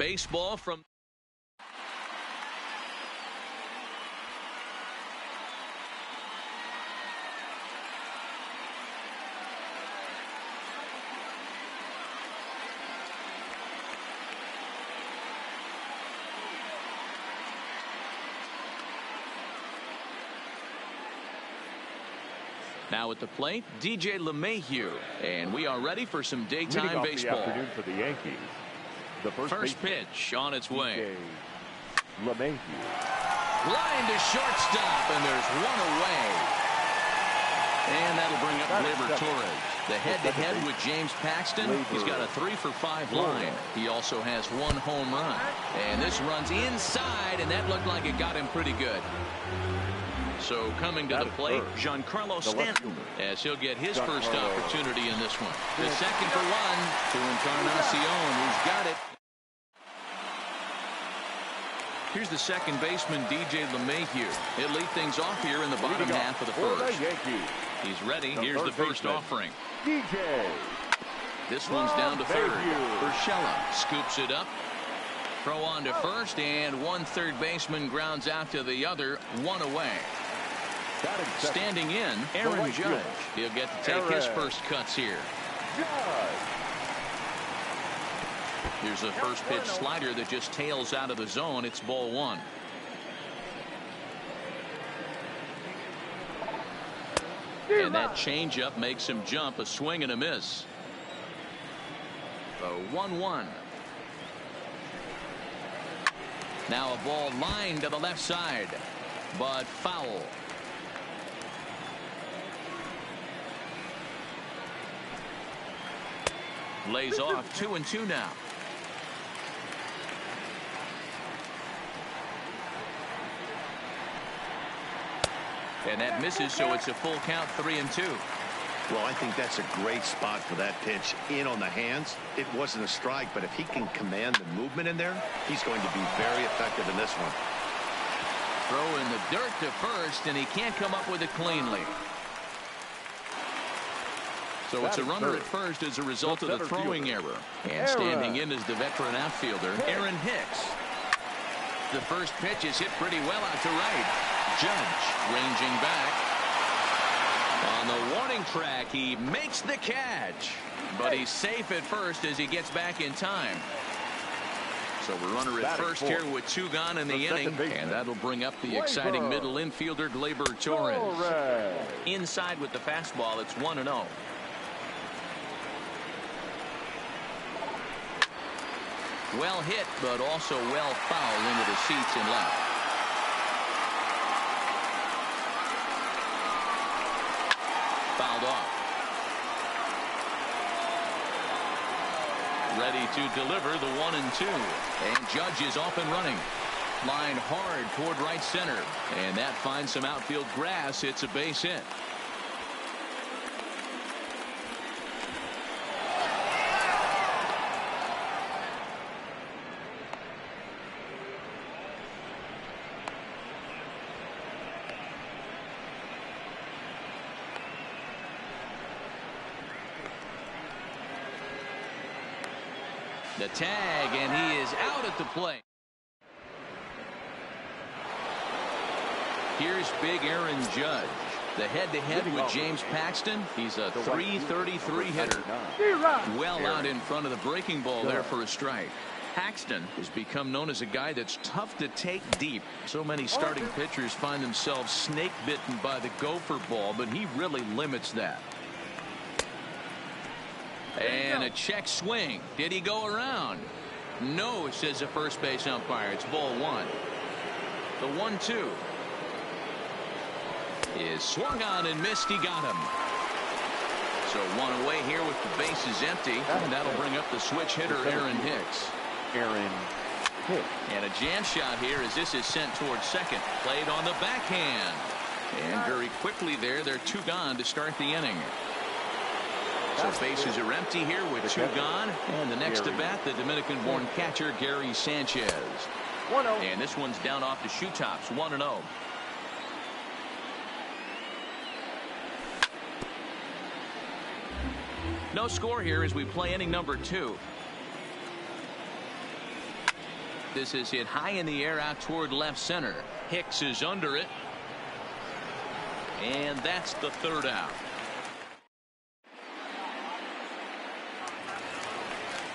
baseball from now at the plate, DJ LeMahieu, and we are ready for some daytime baseball. The afternoon for the Yankees. The first pitch on its way. LeMahieu. Line to shortstop, and there's one away. And that'll bring up Gleyber Torres. The head-to-head with James Paxton. He's got a 3-for-5 line. He also has one home run. And this runs inside, and that looked like it got him pretty good. So coming to the plate, Giancarlo Stanton, as he'll get his first opportunity in this one. The second for one to Encarnacion, who's got it. Here's the second baseman, DJ LeMahieu. He'll lead things off here in the bottom half of the first. He's ready. Here's the first offering. This one's down to third. Urshela scoops it up. Throw on to first, and one third baseman grounds out to the other, one away. Standing in, Aaron Judge. He'll get to take his first cuts here. Here's a first pitch slider that just tails out of the zone. It's ball one. And that changeup makes him jump. A swing and a miss. The 1-1. Now a ball lined to the left side, but foul. Lays off 2-2 now. And that misses, so it's a full count, 3-2. Well, I think that's a great spot for that pitch. In on the hands. It wasn't a strike, but if he can command the movement in there, he's going to be very effective in this one. Throw in the dirt to first, and he can't come up with it cleanly. So it's a runner at first as a result of the throwing error. And standing in is the veteran outfielder, Aaron Hicks. The first pitch is hit pretty well out to right. Judge ranging back. On the warning track, he makes the catch. But he's safe at first as he gets back in time. So we're runner at first here with 2 gone in the inning. And that'll bring up the exciting middle infielder, Gleyber Torres. Inside with the fastball, it's 1-0. Well hit, but also well fouled into the seats and left. Fouled off. Ready to deliver the 1-2. And Judge is off and running. Line hard toward right center. And that finds some outfield grass. It's a base hit. The tag, and he is out at the plate. Here's big Aaron Judge. The head-to-head with James Paxton. He's a .333 hitter. Well out in front of the breaking ball there for a strike. Paxton has become known as a guy that's tough to take deep. So many starting pitchers find themselves snake-bitten by the gopher ball, but he really limits that. And a check swing. Did he go around? No, says the first base umpire. It's ball one. The 1-2 is swung on and missed. He got him. So one away here with the bases empty. And that'll bring up the switch hitter, Aaron Hicks. And a jam shot here as this is sent towards second. Played on the backhand. And very quickly there, they're 2 gone to start the inning. So bases are empty here with 2 gone. And the next to bat, the Dominican-born catcher, Gary Sanchez. And this one's down off the shoe tops, 1-0. No score here as we play inning number 2. This is hit high in the air out toward left center. Hicks is under it. And that's the third out.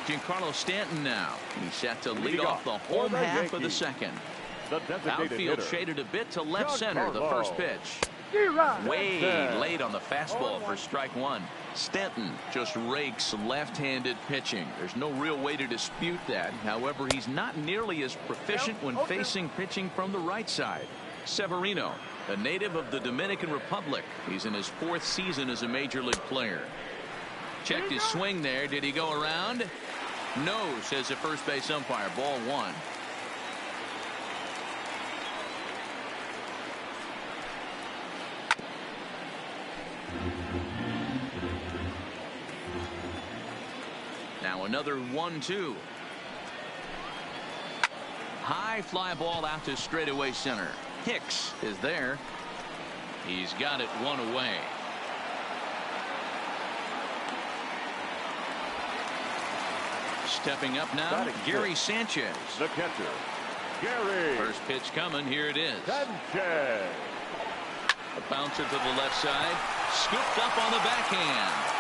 Giancarlo Stanton now. He's set to lead off the home half of the second. Outfield shaded a bit to left center. The first pitch. Way late on the fastball for strike one. Stanton just rakes left-handed pitching. There's no real way to dispute that. However, he's not nearly as proficient when facing pitching from the right side. Severino, a native of the Dominican Republic. He's in his 4th season as a major league player. Checked his swing there. Did he go around? No, says the first base umpire. Ball 1. Now another 1-2. High fly ball out to straightaway center. Hicks is there. He's got it 1 away. Stepping up now, Gary Sanchez. The catcher, Gary. First pitch coming. Here it is. Sanchez. A bouncer to the left side. Scooped up on the backhand.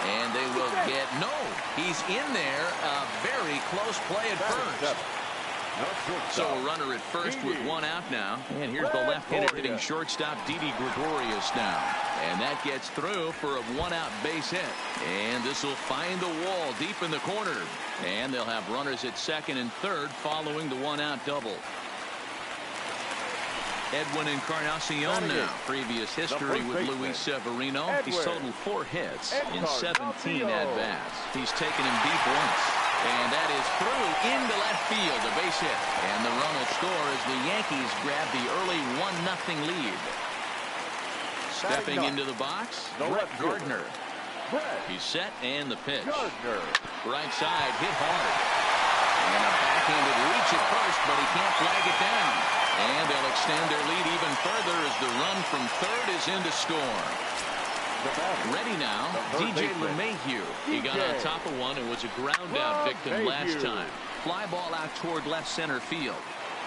And they will get, no, he's in there. A very close play at first. So a runner at first with 1 out now. And here's the left-handed hitting shortstop, Didi Gregorius now. And that gets through for a 1-out base hit. And this will find the wall deep in the corner. And they'll have runners at second and third following the 1-out double. Edwin Encarnacion now. Previous history with Luis Severino. He's totaled 4 hits in 17 at-bats. He's taken him deep once. And that is through into left field. A base hit. And the run will score as the Yankees grab the early 1-0 lead. Stepping into the box, Brett Gardner. He's set and the pitch. Right side hit hard. And a backhanded reach at first, but he can't flag it down. And they'll extend their lead even further as the run from third is in to score. Ready now, DJ LeMahieu. He got on top of one and was a ground out victim last time. Fly ball out toward left center field.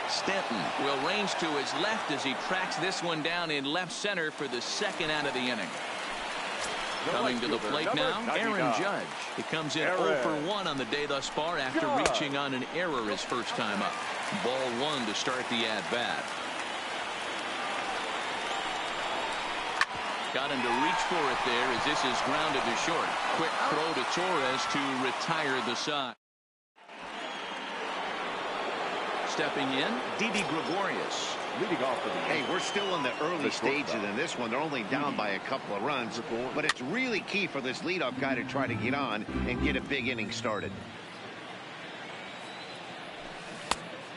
Stanton will range to his left as he tracks this one down in left center for the second out of the inning. Coming to the plate now, Aaron Judge. He comes in 0 for 1 on the day thus far after reaching on an error his first time up. Ball 1 to start the at-bat. Got him to reach for it there as this is grounded to short. Quick throw to Torres to retire the side. Stepping in, Didi Gregorius. Leading off for the Hey, we're still in the early stages in this one. They're only down by a couple of runs, but it's really key for this leadoff guy to try to get on and get a big inning started.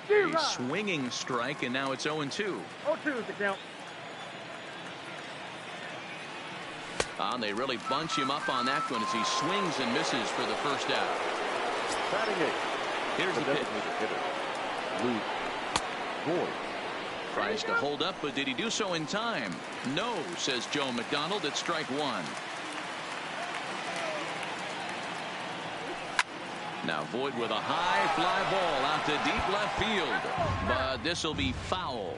A swinging strike, and now it's 0-2. 0-2 is the count. They really bunch him up on that one as he swings and misses for the first out. Here's the pitch. Tries to hold up, but did he do so in time? No, says Joe McDonald at strike 1. Now Voit with a high fly ball out to deep left field, but this will be foul.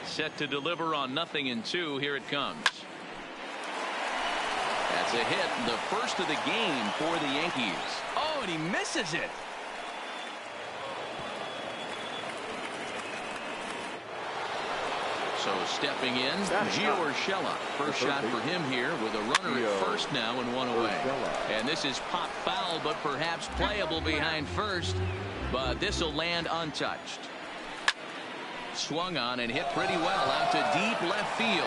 Set to deliver on 0-2. Here it comes. That's a hit, the first of the game for the Yankees. Oh, and he misses it. So stepping in, Gio Urshela. First shot for him here with a runner at first now and 1 away. And this is pop foul, but perhaps playable behind first. But this will land untouched. Swung on and hit pretty well out to deep left field.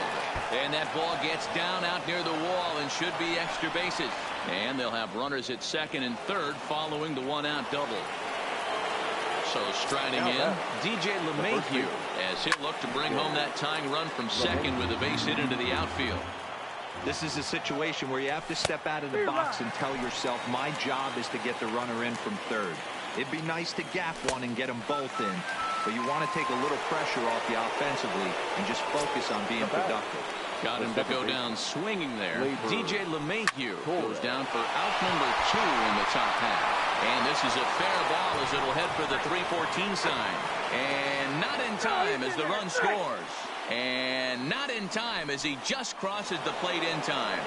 And that ball gets down out near the wall and should be extra bases. And they'll have runners at second and third following the 1-out double. So striding in, DJ LeMahieu as he'll look to bring home that tying run from second with a base hit into the outfield. This is a situation where you have to step out of the box and tell yourself, my job is to get the runner in from third. It'd be nice to gap one and get them both in, but you want to take a little pressure off you offensively and just focus on being productive. Got him to go down swinging there. DJ LeMahieu goes down for out number 2 in the top half. And this is a fair ball as it'll head for the 3-14 sign. And not in time as the run scores. And not in time as he just crosses the plate in time.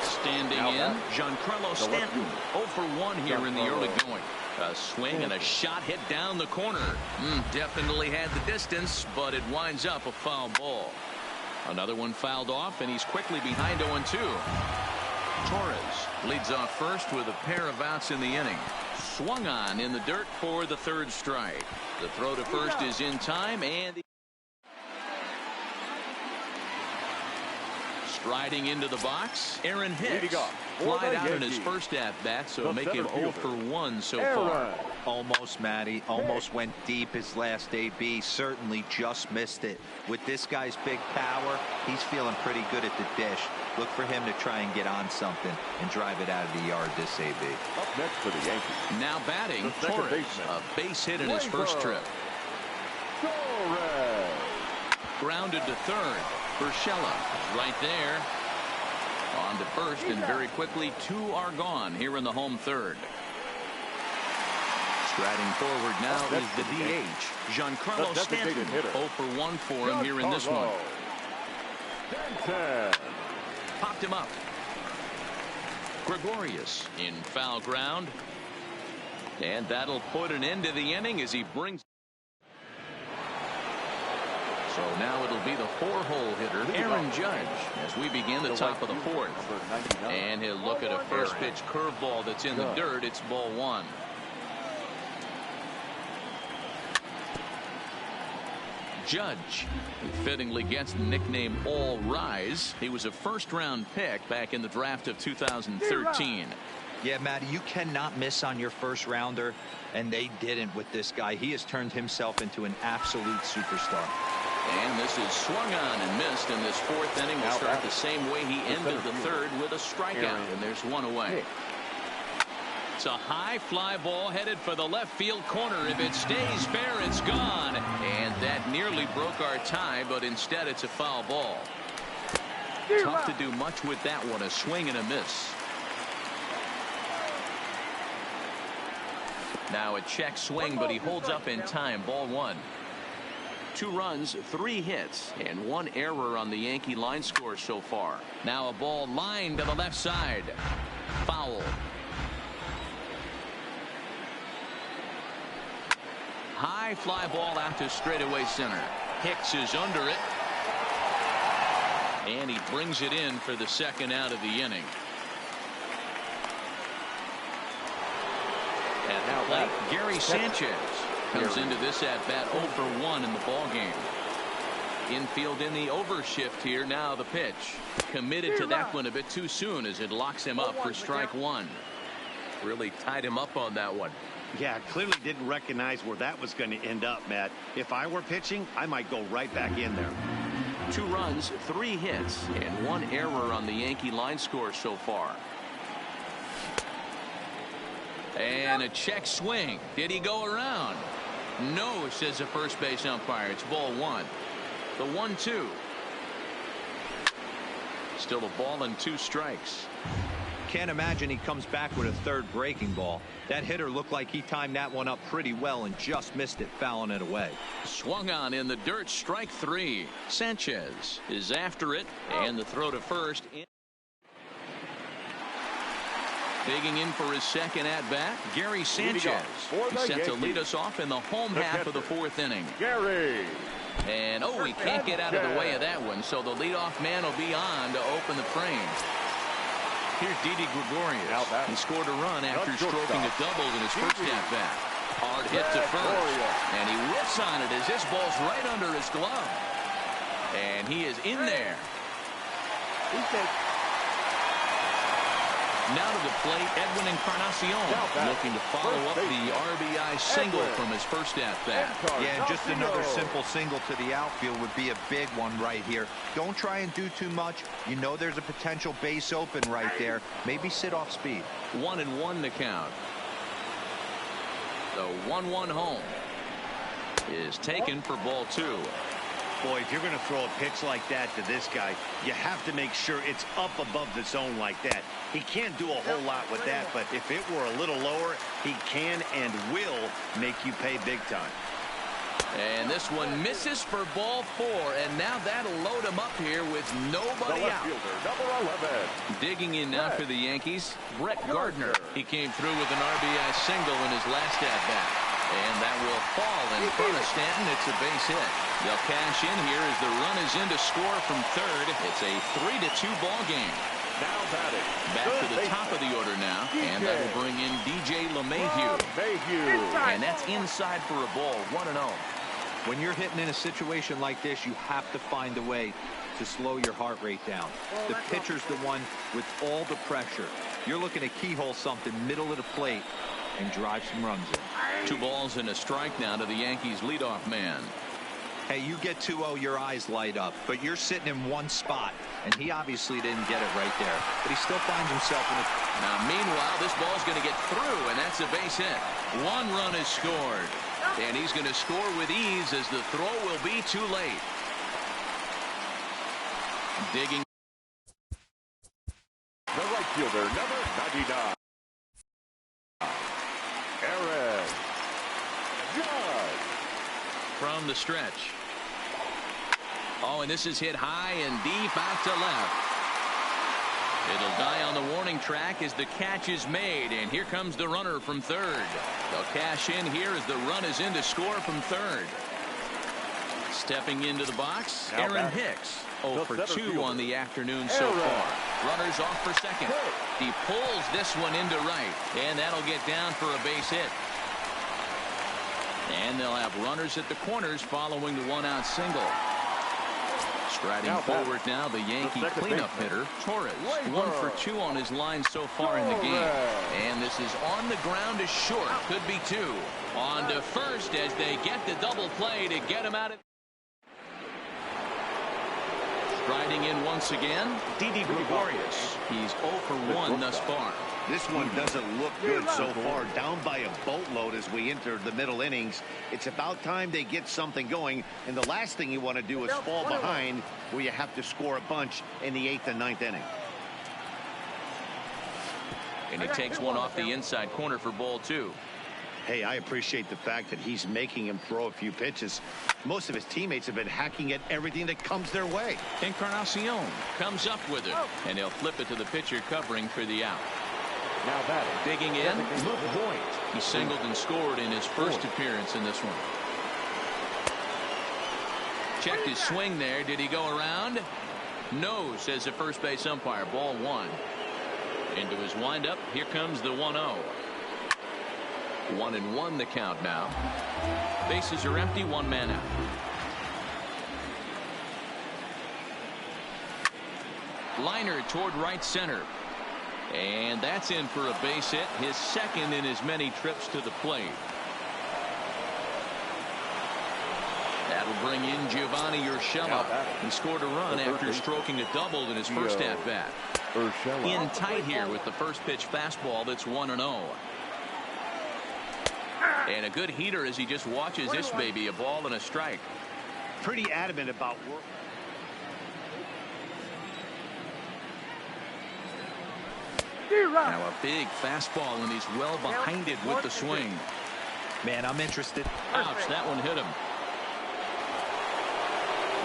Standing in, Giancarlo Stanton, 0 for 1 here in the early going. A swing and a shot hit down the corner. Definitely had the distance, but it winds up a foul ball. Another one fouled off, and he's quickly behind 0-2. Torres leads off first with a pair of outs in the inning. Swung on in the dirt for the third strike. The throw to first is in time, and striding into the box, Aaron Hicks. Flied out in his first at-bat, so make him 0 for 1 so far. Almost, Matty. Almost went deep his last AB. Certainly just missed it. With this guy's big power, he's feeling pretty good at the dish. Look for him to try and get on something and drive it out of the yard this AB. Up next for the Yankees. Now batting, Torres. A base hit in his first trip. Torres. Grounded to third. Urshela right there. On to first, and very quickly 2 are gone here in the home third. Striding forward now is the DH, Giancarlo Stanton. 0 for 1 for him here in this one. Popped him up. Gregorius in foul ground. And that'll put an end to the inning as he brings. So now it'll be the 4-hole hitter, Aaron Judge, as we begin the top of the fourth. And he'll look at a first pitch curveball that's in the dirt. It's ball 1. Judge, who fittingly gets the nickname All Rise. He was a first-round pick back in the draft of 2013. Yeah, Matty, you cannot miss on your first rounder, and they didn't with this guy. He has turned himself into an absolute superstar. And this is swung on and missed, and this fourth inning will start the same way he ended the third, with a strikeout, and there's one away. It's a high fly ball headed for the left field corner. If it stays fair, it's gone. And that nearly broke our tie, but instead it's a foul ball. Tough to do much with that one, a swing and a miss. Now a check swing, but he holds up in time. Ball 1. 2 runs, 3 hits, and 1 error on the Yankee line score so far. Now a ball lined to the left side. Foul. High fly ball out to straightaway center. Hicks is under it. And he brings it in for the second out of the inning. At the plate, Gary Sanchez comes into this at-bat 0 for 1 in the ballgame. Infield in the overshift here. Now the pitch. Committed to that one a bit too soon as it locks him up for strike 1. Really tied him up on that one. Yeah, clearly didn't recognize where that was going to end up, Matt. If I were pitching, I might go right back in there. 2 runs, 3 hits, and 1 error on the Yankee line score so far. And a check swing. Did he go around? No, says the first base umpire. It's ball 1. The 1-2. Still a ball and 2 strikes. Can't imagine he comes back with a third breaking ball. That hitter looked like he timed that one up pretty well and just missed it, fouling it away. Swung on in the dirt, strike 3. Sanchez is after it, and the throw to first. Digging in for his second at-bat, Gary Sanchez. He's set to lead us off in the home half of the 4th inning. Gary. And, oh, he can't get out of the way of that one, so the leadoff man will be on to open the frame. Here's Didi Gregorius. He scored a run after stroking a double in his first at-bat. Hard hit to first. And he whiffs on it as this ball's right under his glove. And he is in there. Now to the plate, Edwin Encarnacion looking to follow up the RBI single from his first at-bat. Yeah, just another simple single to the outfield would be a big one right here. Don't try and do too much. You know there's a potential base open right there. Maybe sit off speed. 1-1 to count. The 1-1 home is taken for ball 2. Boy, if you're going to throw a pitch like that to this guy, you have to make sure it's up above the zone like that. He can't do a whole lot with that, but if it were a little lower, he can and will make you pay big time. And this one misses for ball 4, and now that'll load him up here with nobody out. Number 11. Digging in now for the Yankees, Brett Gardner. He came through with an RBI single in his last at-bat. And that will fall in front of Stanton. It's a base hit. They'll cash in here as the run is in to score from third. It's a 3-2 ball game. Now batting. Back to the top of the order now, and that will bring in DJ LeMahieu. And that's inside for a ball, 1-0. When you're hitting in a situation like this, you have to find a way to slow your heart rate down. The pitcher's the one with all the pressure. You're looking to keyhole something middle of the plate and drive some runs in. 2 balls and a strike now to the Yankees leadoff man. Hey, you get 2-0, your eyes light up, but you're sitting in one spot, and he obviously didn't get it right there. But he still finds himself in a... Now, meanwhile, this ball's going to get through, and that's a base hit. 1 run is scored, and he's going to score with ease as the throw will be too late. Digging. The right fielder, number 99. Aaron Judge. From the stretch. Oh, and this is hit high and deep out to left. It'll die on the warning track as the catch is made, and here comes the runner from third. They'll cash in here as the run is in to score from third. Stepping into the box, Aaron Hicks. 0 for 2 on the afternoon so far. Runners off for second. He pulls this one into right, and that'll get down for a base hit. And they'll have runners at the corners following the 1-out single. Striding forward now, the Yankee cleanup hitter, Torres. 1 for 2 on his line so far in the game. And this is on the ground is short. Could be 2. On to first as they get the double play to get him out of. Striding in once again, Didi Gregorius. He's 0 for 1 thus far. This one doesn't look good so far. Down by a boatload as we enter the middle innings. It's about time they get something going. And the last thing you want to do is fall behind where you have to score a bunch in the 8th and 9th inning. And he takes one off the inside corner for ball 2. Hey, I appreciate the fact that he's making him throw a few pitches. Most of his teammates have been hacking at everything that comes their way. Encarnacion comes up with it, and he'll flip it to the pitcher covering for the out. Now batting. Digging in, Luke Voigt. He singled and scored in his first appearance in this one. Checked his swing there. Did he go around? No, says the first base umpire. Ball 1. Into his windup. Here comes the 1-0. 1-1 the count now. Bases are empty. 1 man out. Liner toward right center. And that's in for a base hit. His second in as many trips to the plate. That'll bring in Giovanni Urshela. He scored a run after stroking a double in his first at-bat. In tight here with the first pitch fastball that's 1-0. And a good heater as he just watches this baby, a ball and a strike. Pretty adamant about work. Now a big fastball, and he's well behind it with the swing. Man, I'm interested. Ouch, that one hit him.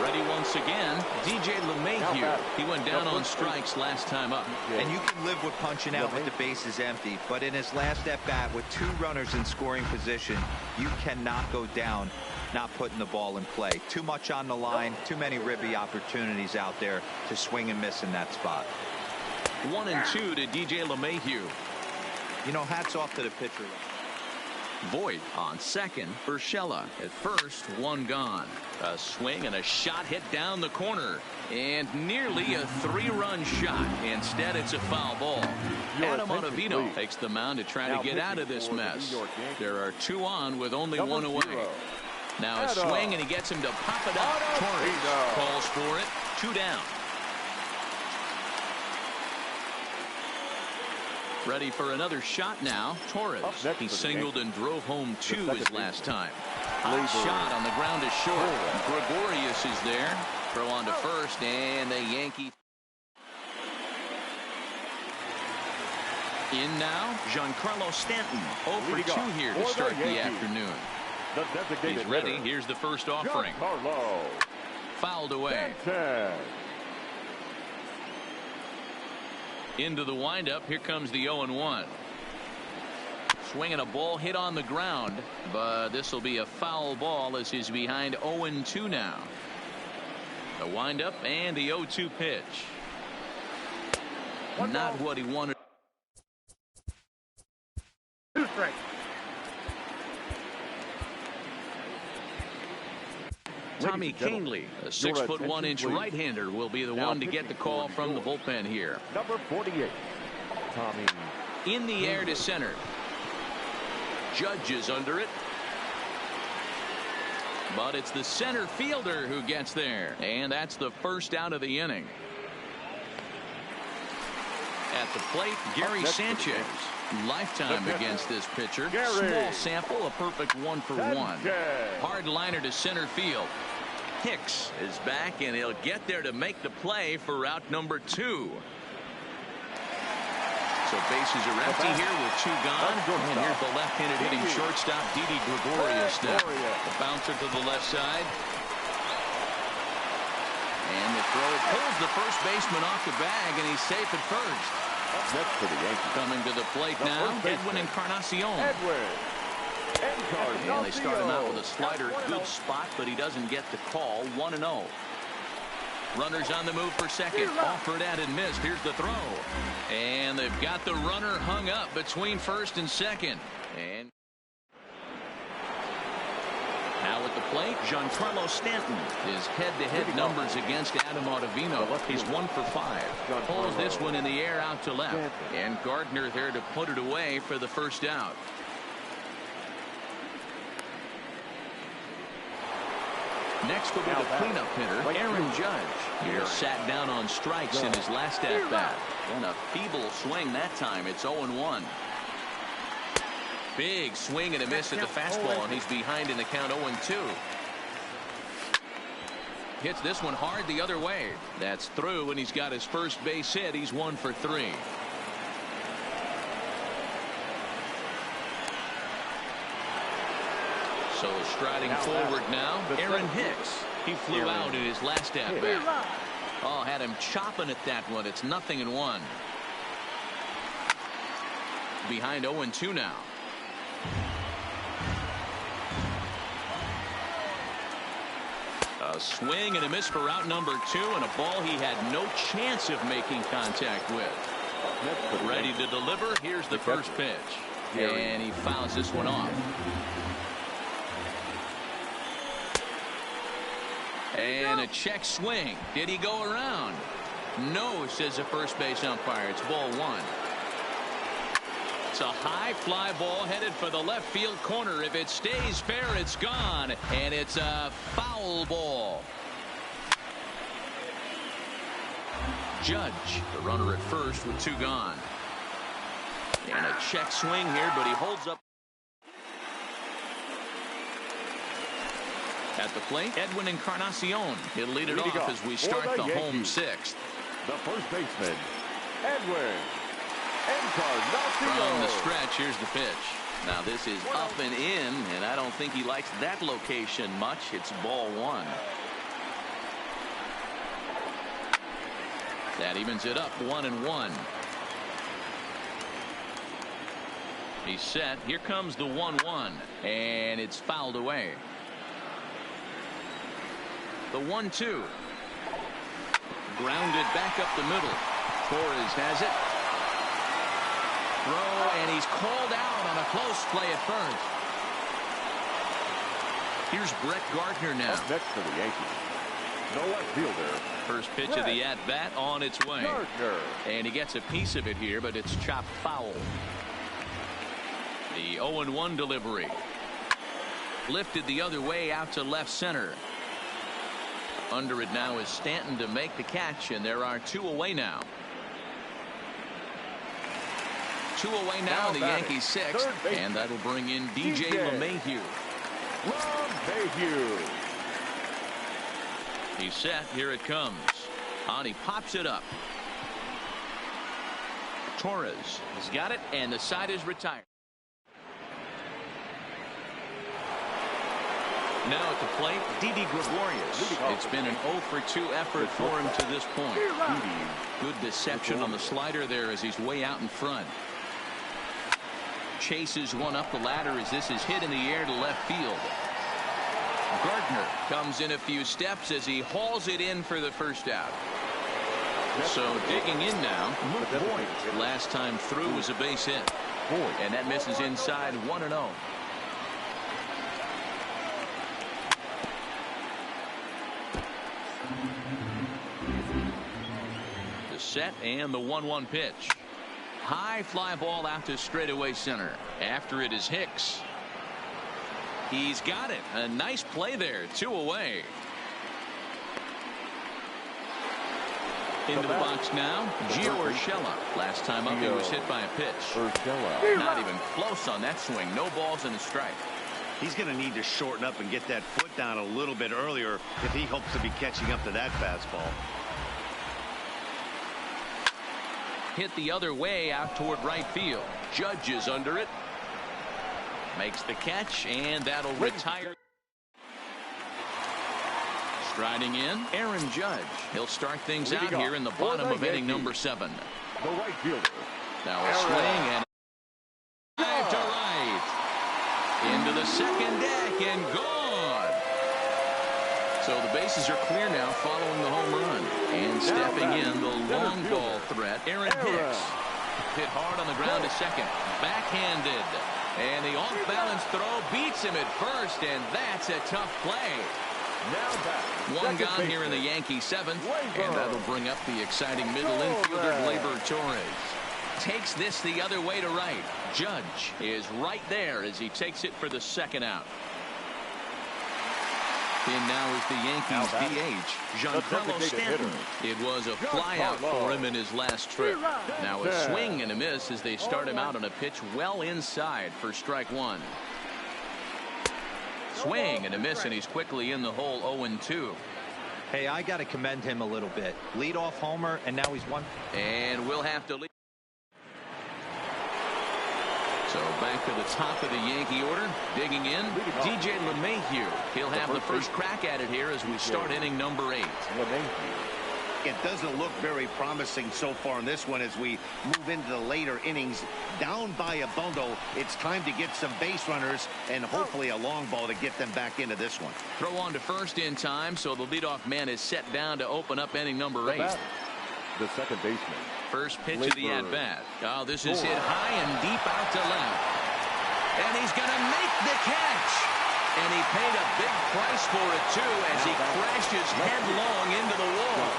Ready once again, DJ LeMahieu. He went down on strikes last time up. And you can live with punching out with the bases empty, but in his last at-bat with 2 runners in scoring position, you cannot go down not putting the ball in play. Too much on the line, too many ribby opportunities out there to swing and miss in that spot. 1-2 to DJ LeMahieu. You know, hats off to the pitcher. Voigt on second. Urshela at first. 1 gone. A swing and a shot hit down the corner. And nearly a 3-run shot. Instead, it's a foul ball. Adam Ottavino takes the mound to try to get out of this mess. There are 2 on with only 1 away. Now a swing, and he gets him to pop it up. Torres calls for it. 2 down. Ready for another shot now. Torres. He singled and drove home 2 his last time. Hot shot on the ground is short. Gregorius is there. Throw on to first, and the Yankee. In now, Giancarlo Stanton. 0 for 2 here to start the afternoon. He's ready. Here's the first offering. Fouled away. Into the windup. Here comes the 0-1. Swinging a ball hit on the ground, but this will be a foul ball as he's behind 0-2 now. The windup and the 0-2 pitch. Not what he wanted. Tommy Canley, a 6'1" right-hander, will be the one to get the call from the bullpen here. Number 48. Tommy. In the air to center. Judge is under it. But it's the center fielder who gets there. And that's the first out of the inning. At the plate, Gary Sanchez. Lifetime against this pitcher. Small sample, a perfect 1 for 1. Hard liner to center field. Hicks is back, and he'll get there to make the play for route number 2. So bases are empty here with 2 gone. And here's the left-handed hitting shortstop, Didi Gregorius now. The bouncer to the left side. And the throw pulls the first baseman off the bag, and he's safe at first. Next for the Yankees. Coming to the plate now, Edwin Encarnacion. And they start him out with a slider. Good spot, but he doesn't get the call. 1-0. Runners on the move for second. Offered at and missed. Here's the throw. And they've got the runner hung up between first and second. And now at the plate, Giancarlo Stanton. His head-to-head numbers against Adam Ottavino. He's 1 for 5. Pulls this one in the air out to left. And Gardner there to put it away for the first out. Next will be the cleanup hitter, Aaron Judge. He sat down on strikes in his last at-bat. And a feeble swing that time. It's 0-1. Big swing and a miss at the fastball, and he's behind in the count 0-2. Hits this one hard the other way. That's through, and he's got his first base hit. He's 1 for 3. So striding forward now, Aaron Hicks. He flew out in his last at-bat. Oh, had him chopping at that one. It's 0-1. Behind 0-2 now. A swing and a miss for route number 2, and a ball he had no chance of making contact with. Ready to deliver. Here's the first pitch. And he fouls this one off. And a check swing. Did he go around? No, says the first base umpire. It's ball 1. It's a high fly ball headed for the left field corner. If it stays fair, it's gone. And it's a foul ball. Judge, the runner at first with 2 gone. And a check swing here, but he holds up. At the plate, Edwin Encarnacion. He'll lead it off as we start the home 6th. The first baseman, Edwin Encarnacion. From the stretch, here's the pitch. Now this is up and in, and I don't think he likes that location much. It's ball 1. That evens it up 1-1. He's set. Here comes the 1-1, and it's fouled away. The 1-2. Grounded back up the middle. Torres has it. Throw, and he's called out on a close play at first. Here's Brett Gardner now. Up next for the Yankees, the left fielder. First pitch of the at-bat on its way. Gardner. And he gets a piece of it here, but it's chopped foul. The 0-1 delivery. Lifted the other way out to left center. Under it now is Stanton to make the catch, and there are 2 away now. 2 away now, the Yankees 6th, and that'll bring in DJ LeMahieu. He's set. Here it comes. On, he pops it up. Torres has got it, and the side is retired. Now at the plate, Didi Gregorius. It's been an 0-for-2 effort for him to this point. Good deception on the slider there as he's way out in front. Chases one up the ladder as this is hit in the air to left field. Gardner comes in a few steps as he hauls it in for the first out. So digging in now, Luke Voigt. Last time through was a base hit. And that misses inside 1-0. The set and the 1-1 pitch. High fly ball out to straightaway center. After it is Hicks. He's got it. A nice play there. 2 away. Into the box now, Gio Urshela. Last time up he was hit by a pitch. Not even close on that swing. No balls and a strike. He's going to need to shorten up and get that foot down a little bit earlier if he hopes to be catching up to that fastball. Hit the other way out toward right field. Judge is under it. Makes the catch, and that'll retire. Striding in, Aaron Judge. He'll start things out here in the bottom of inning number 7. The right fielder. Now a swing and drive to right. Into the second deck and gone. So the bases are clear now following the home run. And stepping in the long ball threat, Aaron Hicks. Hit hard on the ground to second. Backhanded. And the off-balance throw beats him at first, and that's a tough play. One gone here in the Yankee 7th, and that'll bring up the exciting middle infielder, Gleyber Torres. Takes this the other way to right. Judge is right there as he takes it for the second out. In now is the Yankees DH, Giancarlo Stanton. It was a flyout for him in his last trip. Now a swing and a miss as they start him out on a pitch well inside for strike 1. Swing and a miss, and he's quickly in the hole 0-2. Hey, I got to commend him a little bit. Leadoff homer, and now he's one. And we'll have to leave. So back to the top of the Yankee order. Digging in, DJ LeMahieu. He'll have the first crack at it here as we start inning number 8. It doesn't look very promising so far in this one as we move into the later innings. Down by a bundle, it's time to get some base runners and hopefully a long ball to get them back into this one. Throw on to first in time, so the leadoff man is set down to open up inning number 8. The second baseman. First pitch of the at-bat. Oh, this is hit high and deep out to left. And he's going to make the catch. And he paid a big price for it, too, as he crashes headlong into the wall.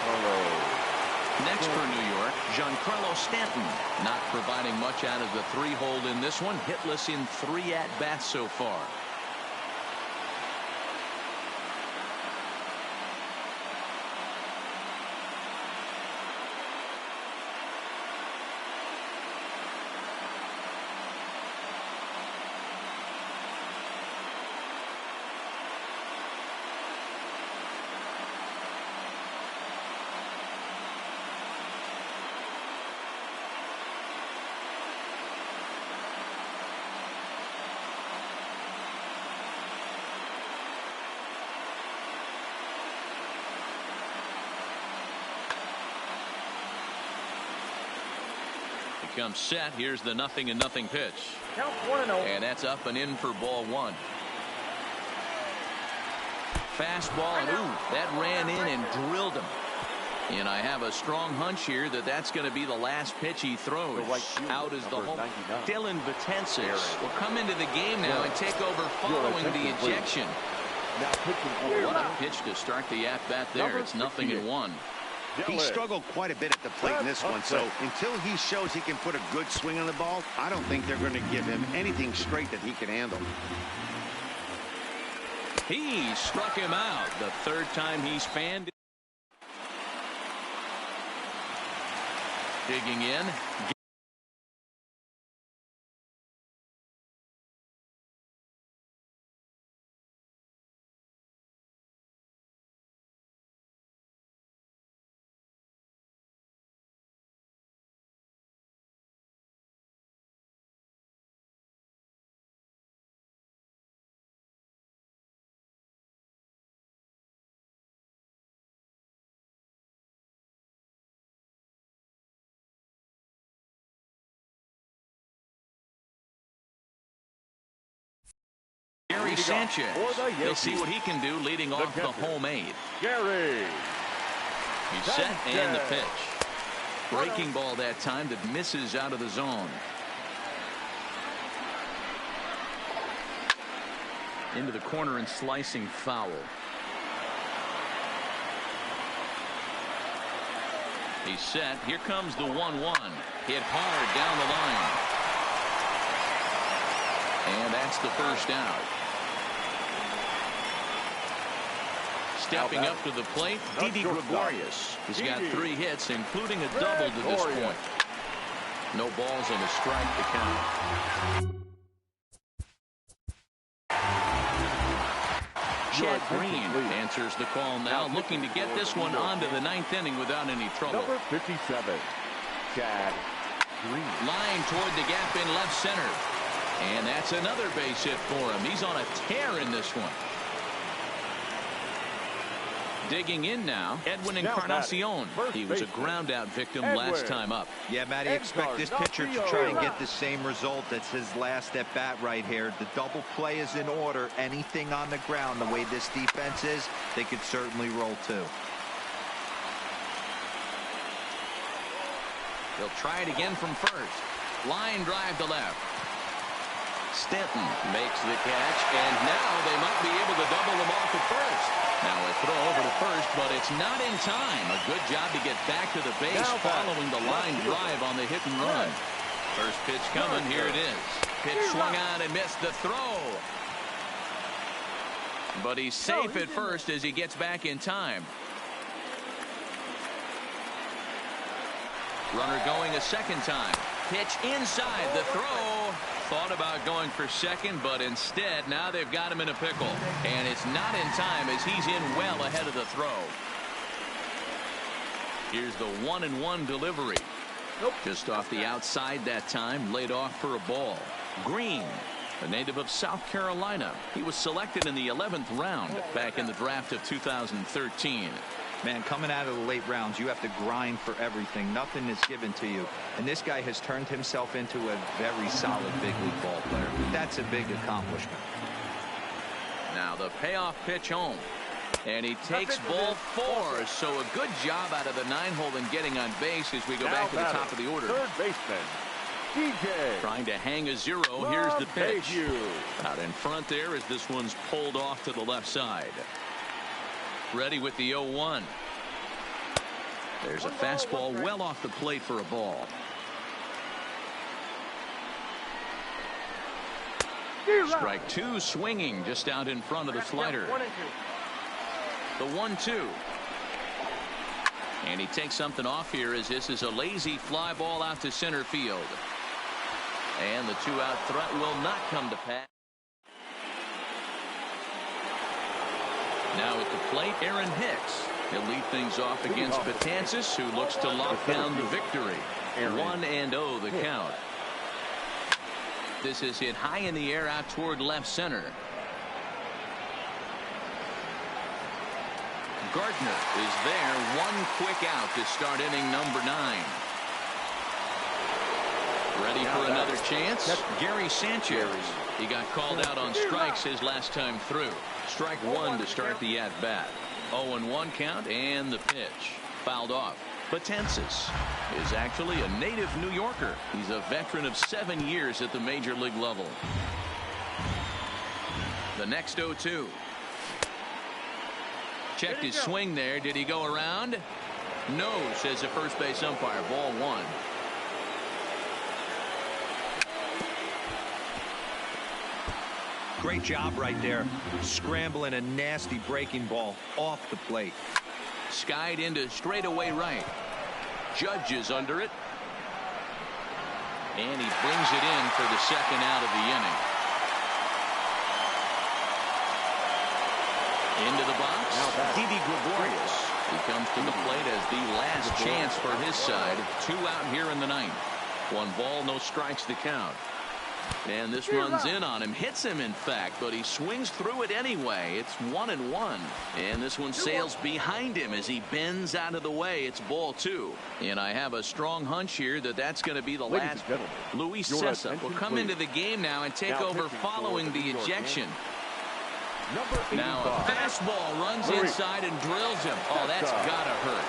Next for New York, Giancarlo Stanton. Not providing much out of the 3-hole in this one. Hitless in 3 at-bats so far. Comes set. Here's the 0-0 pitch. Count 1-0. And that's up and in for ball 1. Fastball, and ooh, that ran in and drilled him. And I have a strong hunch here that that's going to be the last pitch he throws. Out is the home. Dylan Betances will come into the game now and take over following the ejection. What a pitch to start the at-bat there. It's 0-1. He struggled quite a bit at the plate in this one, so until he shows he can put a good swing on the ball, I don't think they're going to give him anything straight that he can handle. He struck him out the 3rd time he's fanned. Digging in. Sanchez. He'll see what he can do leading off the home 8. Gary. He's set and the pitch. Breaking ball that time that misses out of the zone. Into the corner and slicing foul. He's set. Here comes the 1-1. Hit hard down the line. And that's the first out. Stepping up to the plate, Didi Gregorius. He's got 3 hits, including a double to this point. No balls and a strike to count. Chad Green answers the call now, looking to get this one onto the 9th inning without any trouble. Number 57, Chad Green. Line toward the gap in left center. And that's another base hit for him. He's on a tear in this one. Digging in now, Edwin Encarnacion. He was a ground out victim last time up. Yeah, Matty, expect this pitcher to try and get the same result. That's his last at bat right here. The double play is in order. Anything on the ground, the way this defense is, they could certainly roll too. They'll try it again from first. Line drive to left. Stanton makes the catch, and now they might be able to double them off at first. Now a throw over to first, but it's not in time. A good job to get back to the base following the line drive on the hit and run. First pitch coming. Here it is. Pitch swung on and missed the throw. But he's safe at first as he gets back in time. Runner going a second time. Pitch inside the throw. Thought about going for second, but instead now they've got him in a pickle. And it's not in time as he's in well ahead of the throw. Here's the 1-1 delivery. Just off the outside that time, laid off for a ball. Green, a native of South Carolina. He was selected in the 11th round back in the draft of 2013. Man, coming out of the late rounds, you have to grind for everything. Nothing is given to you. And this guy has turned himself into a very solid big league ball player. That's a big accomplishment. Now the payoff pitch home. And he takes ball 4. So a good job out of the 9-hole in getting on base as we go back to the top of the order. Third baseman, DJ. Trying to hang a 0. Here's the pitch. Out in front there as this one's pulled off to the left side. Ready with the 0-1. There's a fastball well off the plate for a ball. Strike 2 swinging just out in front of the slider. The 1-2. And he takes something off here as this is a lazy fly ball out to center field. And the 2-out threat will not come to pass. Now at the plate, Aaron Hicks. He'll lead things off against Betances, who looks to lock down the victory. 1-0 the count. This is hit high in the air out toward left center. Gardner is there. One quick out to start inning number 9. Ready for another chance? Gary Sanchez. He got called out on strikes his last time through. Strike 1 to start the at-bat. 0-1 count and the pitch. Fouled off. Betances is actually a native New Yorker. He's a veteran of 7 years at the major league level. The next 0-2. Checked his swing there. Did he go around? No, says the first base umpire. Ball 1. Great job right there. Scrambling a nasty breaking ball off the plate. Skied into straightaway right. Judge is under it. And he brings it in for the second out of the inning. Into the box, Didi Gregorius. He comes to the plate as the last chance for his side. 2 out here in the 9th. 1 ball, no strikes to count. And this runs in on him, hits him in fact, but he swings through it anyway. It's 1-1. And this one sails behind him as he bends out of the way. It's ball 2. And I have a strong hunch here that that's going to be the last. Luis Cessa will come into the game now and take over following the ejection. Number 85. Now a fastball runs inside and drills him. Oh, that's gotta hurt.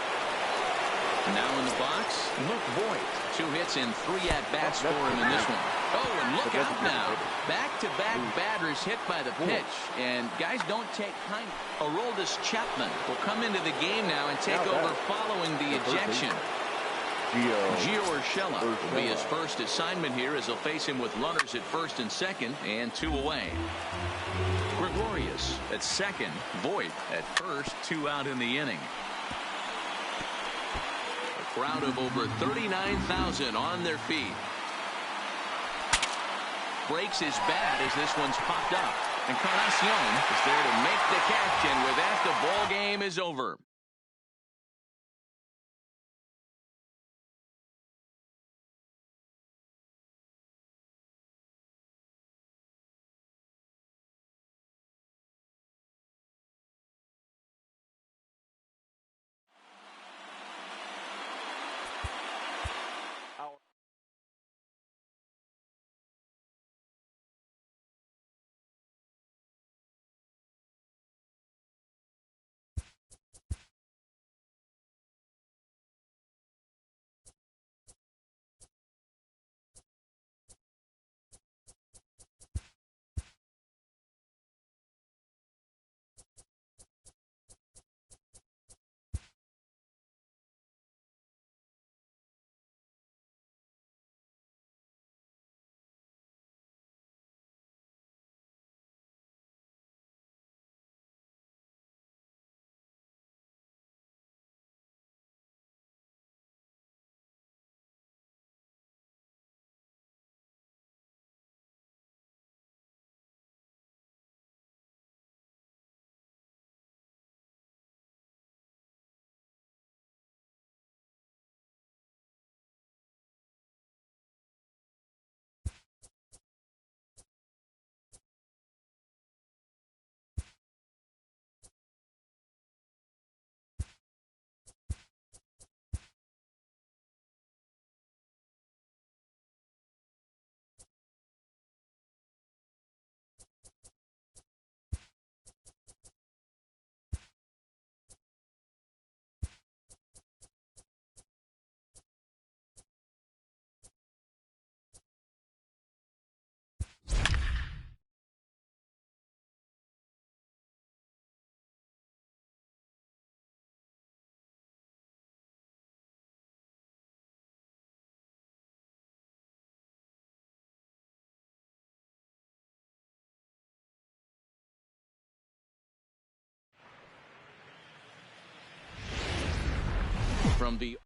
Now in the box, Luke Voigt. 2 hits and 3 at-bats for him in this one. Oh, and look out now. Back-to-back batters hit by the pitch. And guys don't take time. Aroldis Chapman will come into the game now and take over following the ejection. Gio Urshela will be his first assignment here as he'll face him with runners at first and second and 2 away. Gregorius at second. Voigt at first. 2 out in the inning. A crowd of over 39,000 on their feet. Breaks his bat as this one's popped up. Encarnacion is there to make the catch, and with that, the ball game is over. From the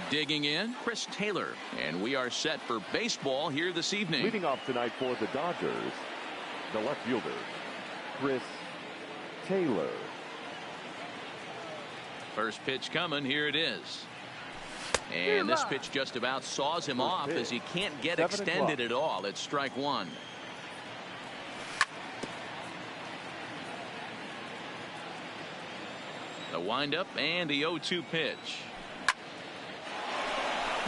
digging in, Chris Taylor, and we are set for baseball here this evening. Leading off tonight for the Dodgers, the left fielder, Chris Taylor. First pitch coming. Here it is. And this pitch just about saws him off as he can't get extended at all. It's strike 1. The windup and the 0-2 pitch.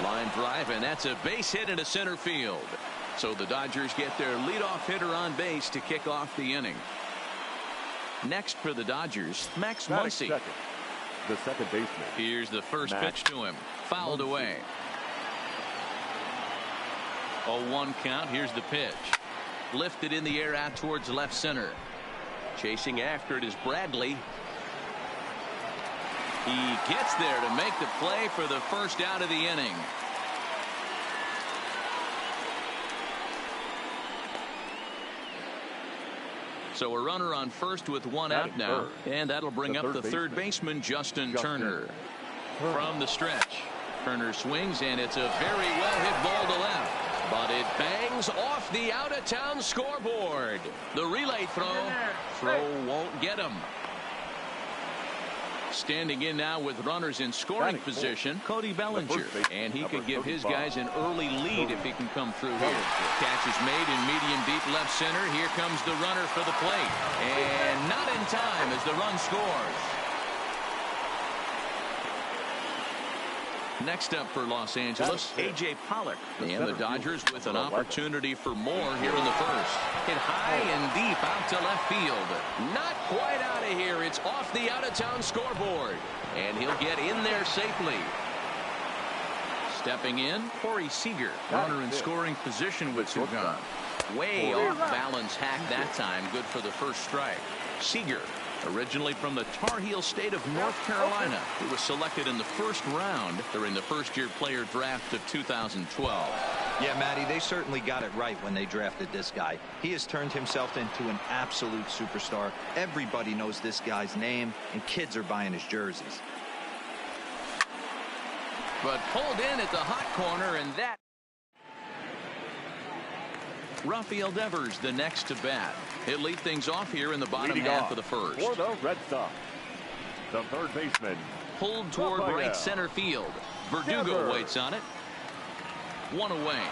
Line drive, and that's a base hit into center field. So the Dodgers get their leadoff hitter on base to kick off the inning. Next for the Dodgers, Max Muncy. The second baseman. Here's the first pitch to him. Fouled away. 0-1 count. Here's the pitch. Lifted in the air out towards left center. Chasing after it is Bradley. He gets there to make the play for the first out of the inning. So a runner on first with 1 out now, and that'll bring up the third baseman, Justin Turner. From the stretch, Turner swings, and it's a very well hit ball to left, but it bangs off the out-of-town scoreboard. The relay throw won't get him. Standing in now with runners in scoring position, Cody Bellinger. And he could give his guys an early lead if he can come through here. Catch is made in medium deep left center. Here comes the runner for the plate. And not in time as the run scores. Next up for Los Angeles, A.J. Pollock. And the Dodgers with an opportunity for more here in the first. Hit high and deep out to left field. Not quite out of here. It's off the out-of-town scoreboard. And he'll get in there safely. Stepping in, Corey Seager. Runner in scoring position with two gone. Way off balance hack that time. Good for the first strike. Seager, originally from the Tar Heel state of North Carolina, who was selected in the first round during the first-year player draft of 2012. Yeah, Matty, they certainly got it right when they drafted this guy. He has turned himself into an absolute superstar. Everybody knows this guy's name, and kids are buying his jerseys. But pulled in at the hot corner, and that. Rafael Devers, the next to bat. He'll lead things off here in the bottom half of the first. For the Red Sox, the third baseman. Pulled toward right center field. Verdugo waits on it. One away.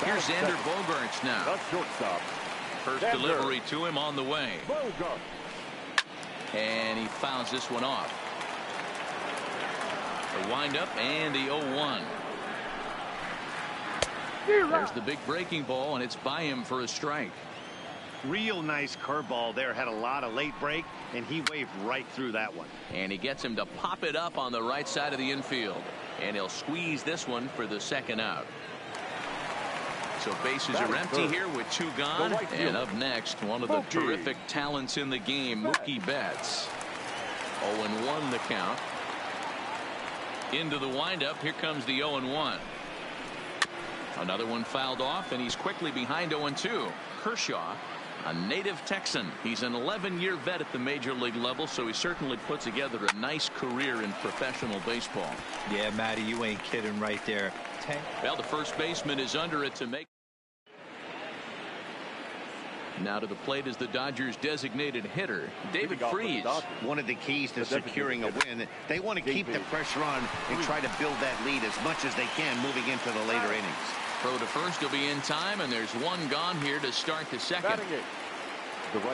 Here's Xander Bogaerts now. The shortstop. First delivery to him on the way. Bogaerts. And he fouls this one off. The windup and the 0-1. There's the big breaking ball, and it's by him for a strike. Real nice curveball there. Had a lot of late break, and he waved right through that one. And he gets him to pop it up on the right side of the infield. And he'll squeeze this one for the second out. So bases are empty here with two gone. And up next, one of the terrific talents in the game, Mookie Betts. 0-1 the count. Into the windup. Here comes the 0-1. Another one fouled off, and he's quickly behind 0-2. Kershaw, a native Texan. He's an 11-year vet at the major league level, so he certainly put together a nice career in professional baseball. Yeah, Matty, you ain't kidding right there. Well, the first baseman is under it to make. Now to the plate is the Dodgers designated hitter, David Freese. One of the keys to securing a win. They want to keep the pressure on and try to build that lead as much as they can moving into the later innings. Throw to first will be in time, and there's one gone here to start the second.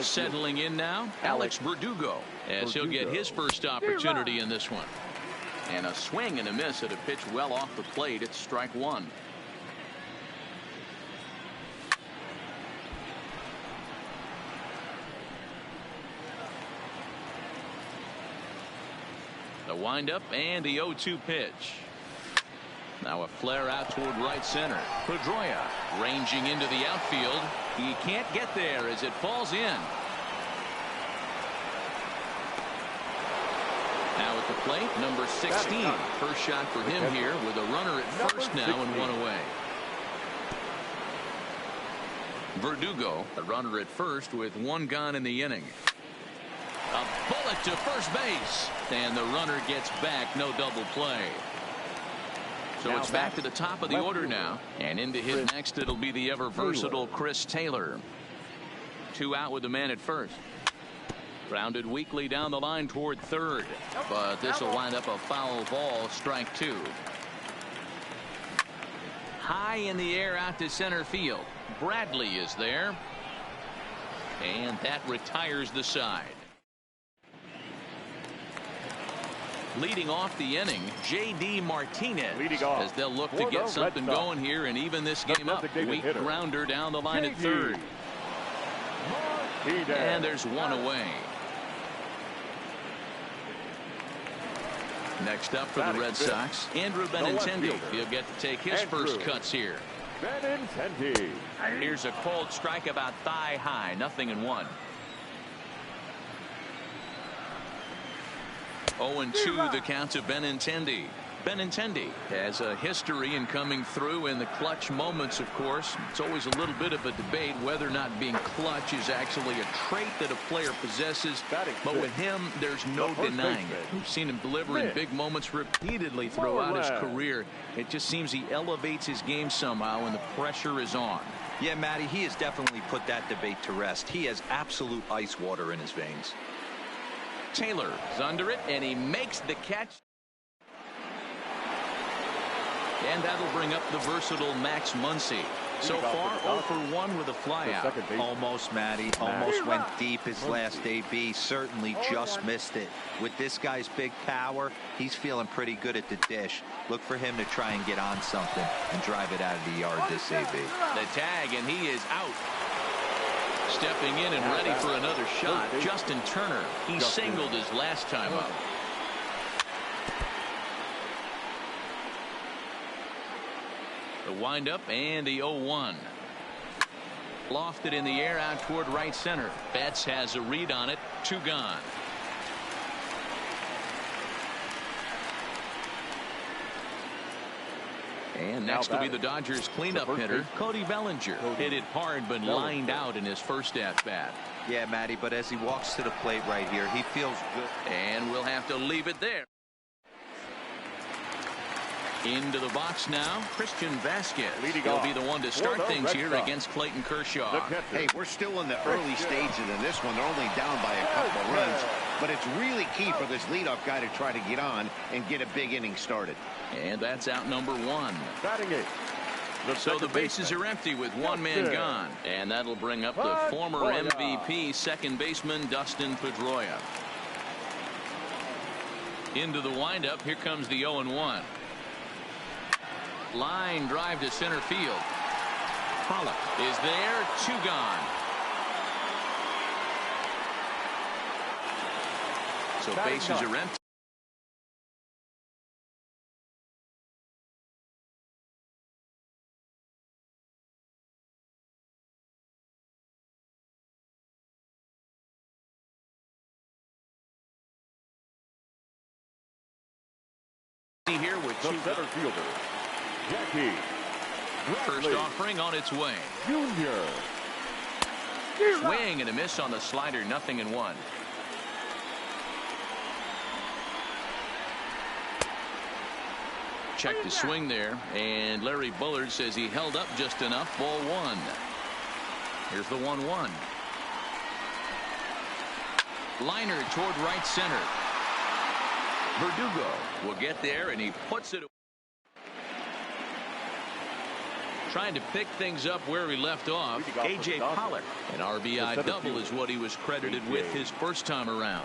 Settling in now, Alex Verdugo, as he'll get his first opportunity in this one. And a swing and a miss at a pitch well off the plate. It's strike one. The windup and the 0-2 pitch. Now a flare out toward right center. Pedroia ranging into the outfield. He can't get there as it falls in. Now at the plate, number 16. First shot for him here with a runner at first now and one away. Verdugo, the runner at first with one gone in the inning. A bullet to first base, and the runner gets back. No double play. So it's back to the top of the order now, and into his next it'll be the ever versatile Chris Taylor. Two out with the man at first. Grounded weakly down the line toward third, but this will wind up a foul ball. Strike two. High in the air out to center field. Bradley is there, and that retires the side. Leading off the inning, J.D. Martinez, as they'll look to get something going here and even this game up. Weak grounder down the line at third. And there's one away. Next up for the Red Sox, Andrew Benintendi. He'll get to take his first cuts here. Benintendi. Here's a cold strike about thigh high, 0-1. 0-2 the count to Benintendi. Benintendi has a history in coming through in the clutch moments, of course. It's always a little bit of a debate whether or not being clutch is actually a trait that a player possesses. But with him, there's no denying it. We've seen him deliver in big moments repeatedly throughout his career. It just seems he elevates his game somehow when the pressure is on. Yeah, Matty, he has definitely put that debate to rest. He has absolute ice water in his veins. Taylor is under it, and he makes the catch. And that'll bring up the versatile Max Muncy. So far, 0 for 1 with a flyout. Almost, Matty. Almost went deep his last AB. Certainly just missed it. With this guy's big power, he's feeling pretty good at the dish. Look for him to try and get on something and drive it out of the yard this AB. The tag, and he is out. Stepping in and ready for another shot, Justin Turner. He singled his last time up. The windup and the 0-1. Lofted in the air out toward right center. Betts has a read on it. 2 gone. And next will be the Dodgers cleanup hitter, Cody Bellinger. Hit it hard but lined out in his first at bat. Yeah, Matty, but as he walks to the plate right here, he feels good. And we'll have to leave it there. Into the box now, Christian Vasquez. He'll be the one to start things here against Clayton Kershaw. Hey, we're still in the early stages in this one. They're only down by a couple of runs. But it's really key for this leadoff guy to try to get on and get a big inning started. And that's out number 1. Batting it. So the bases are empty with 1 man gone. And that'll bring up the former MVP second baseman Dustin Pedroia. Into the windup. Here comes the 0-1. Line drive to center field. Pollock is there. 2 gone. So bases are empty. Here with 2 center fielder. Jackie. First offering on its way. Junior. Swing and a miss on the slider. 0-1. Check the swing there, and Larry Bullard says he held up just enough. Ball 1. Here's the 1-1. Liner toward right center. Verdugo will get there, and he puts it. Trying to pick things up where he left off. A.J. Pollock. An RBI double is what he was credited with his first time around.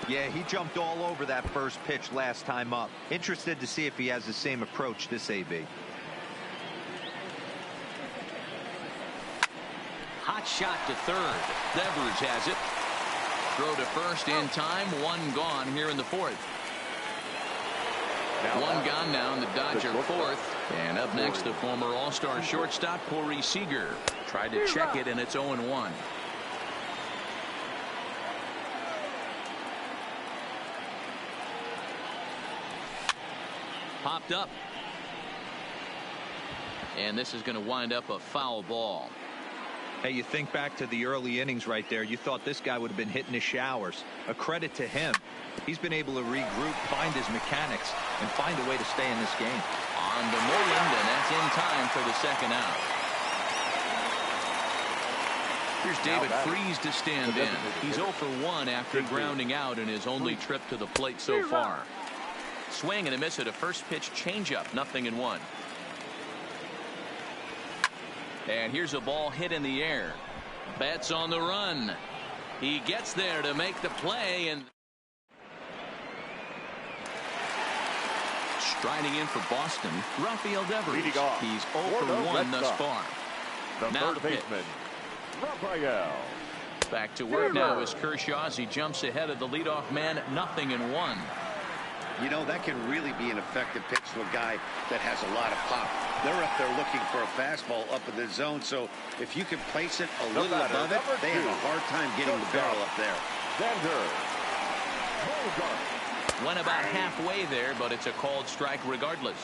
Yeah, he jumped all over that first pitch last time up. Interested to see if he has the same approach this AB. Hot shot to third. Devers has it. Throw to first in time. 1 gone here in the 4th. 1 gone now in the Dodger 4th. And up next, the former All-Star shortstop Corey Seager. Tried to check it, and it's 0-1. Popped up. And this is going to wind up a foul ball. Hey, you think back to the early innings right there. You thought this guy would have been hitting his showers. A credit to him. He's been able to regroup, find his mechanics, and find a way to stay in this game. On to Moreland, and that's in time for the second out. Here's David Freese to stand in. He's 0 for 1 after grounding out in his only trip to the plate so far. Swing and a miss at a first pitch changeup. 0-1. And here's a ball hit in the air. Betts on the run. He gets there to make the play, and striding in for Boston, Rafael Devers. He's 0 for 1 thus far. Now the pitch. Rafael. Back to work now is Kershaw as he jumps ahead of the leadoff man. 0-1. You know, that can really be an effective pitch to a guy that has a lot of pop. They're up there looking for a fastball up in the zone, so if you can place it a little above it, they have a hard time getting the barrel up there. Went about halfway there, but it's a called strike regardless.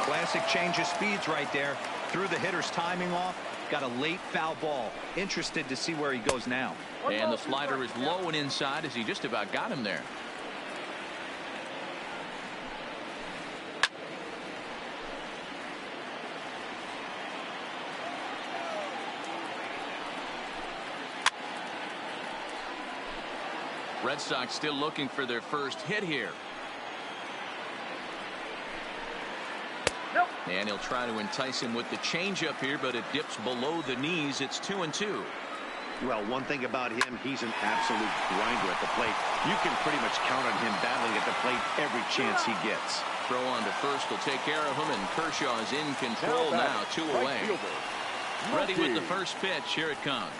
Classic change of speeds right there. Threw the hitter's timing off. Got a late foul ball. Interested to see where he goes now. And the slider is low and inside as he just about got him there. Red Sox still looking for their first hit here. And he'll try to entice him with the changeup here, but it dips below the knees. It's 2-2. Well, one thing about him, he's an absolute grinder at the plate. You can pretty much count on him battling at the plate every chance he gets. Throw on to first will take care of him, and Kershaw is in control now, 2 away. Ready with the first pitch. Here it comes.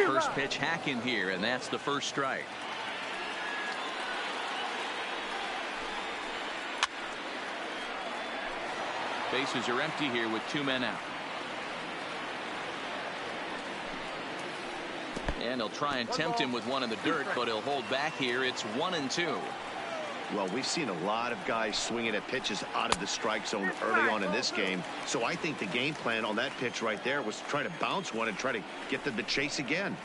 First pitch hacking here, and that's the first strike. Bases are empty here with 2 men out. And he'll try and tempt him with one in the dirt, but he'll hold back here. It's 1-2. Well, we've seen a lot of guys swinging at pitches out of the strike zone early on in this game. So I think the game plan on that pitch right there was to try to bounce one and try to get them to chase again.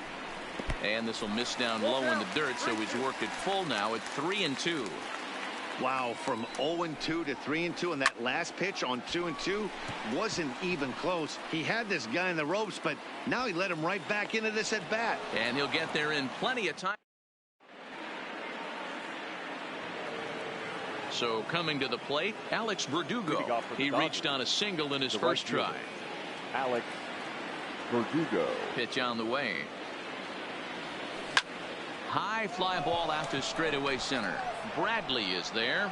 And this will miss down low in the dirt, so he's worked it full now at 3-2. Wow, from 0-2 to 3-2, and that last pitch on 2-2 wasn't even close. He had this guy in the ropes, but now he let him right back into this at bat. And he'll get there in plenty of time. So coming to the plate, Alex Verdugo. He reached on a single in his first try. Alex Verdugo. Pitch on the way. High fly ball out to straightaway center. Bradley is there.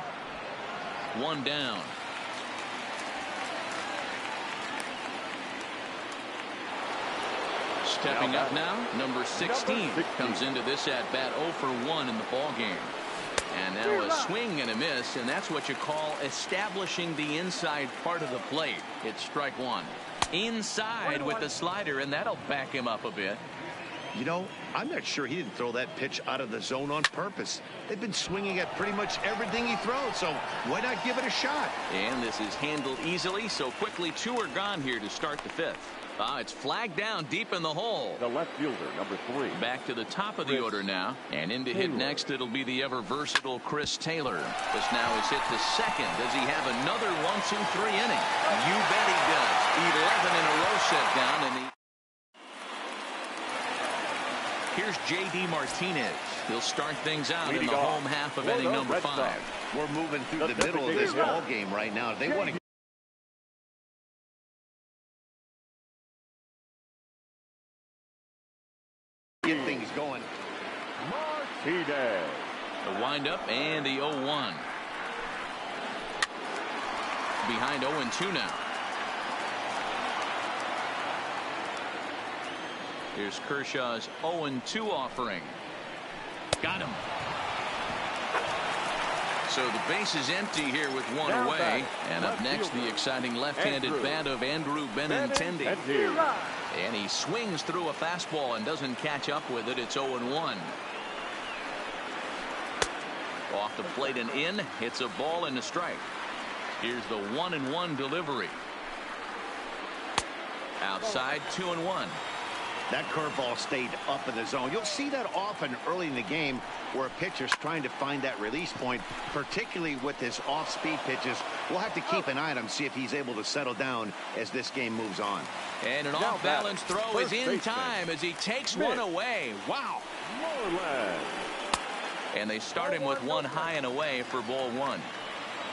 1 down. Stepping up now, number 16 comes into this at bat 0 for 1 in the ball game. And now a swing and a miss, and that's what you call establishing the inside part of the plate. It's strike 1. Inside with the slider, and that'll back him up a bit. You know, I'm not sure he didn't throw that pitch out of the zone on purpose. They've been swinging at pretty much everything he throws, so why not give it a shot? And this is handled easily, so quickly 2 are gone here to start the 5th. It's flagged down deep in the hole. The left fielder, number 3. Back to the top of the order now. And in to hit next, it'll be the ever-versatile Chris Taylor. This now is hit to second. Does he have another 1-2-3 inning? You bet he does. 11 in a row set down, and here's J.D. Martinez. He'll start things out in the home half of inning number 5. We're moving through the middle of this ball game right now. They want to get things going. Martinez. The windup and the 0-1. Behind 0-2 now. Here's Kershaw's 0-2 offering. Got him. So the base is empty here with 1 away. And up next, the exciting left-handed bat of Andrew Benintendi. And he swings through a fastball and doesn't catch up with it. It's 0-1. Off the plate and in. Hits a ball and a strike. Here's the 1-1 delivery. Outside, 2-1. That curveball stayed up in the zone. You'll see that often early in the game where a pitcher's trying to find that release point, particularly with his off-speed pitches. We'll have to keep an eye on him, see if he's able to settle down as this game moves on. And an off-balance throw is in time as he takes one away. Wow. And they start him with 1 high and away for ball 1.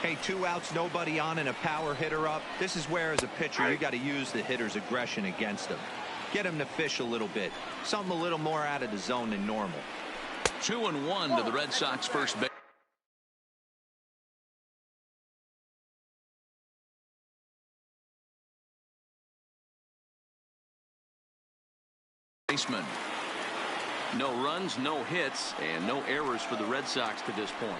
Hey, 2 outs, nobody on, and a power hitter up. This is where, as a pitcher, you got to use the hitter's aggression against him. Get him to fish a little bit. Something a little more out of the zone than normal. 2-1 to the Red Sox first baseman. No runs, no hits, and no errors for the Red Sox to this point.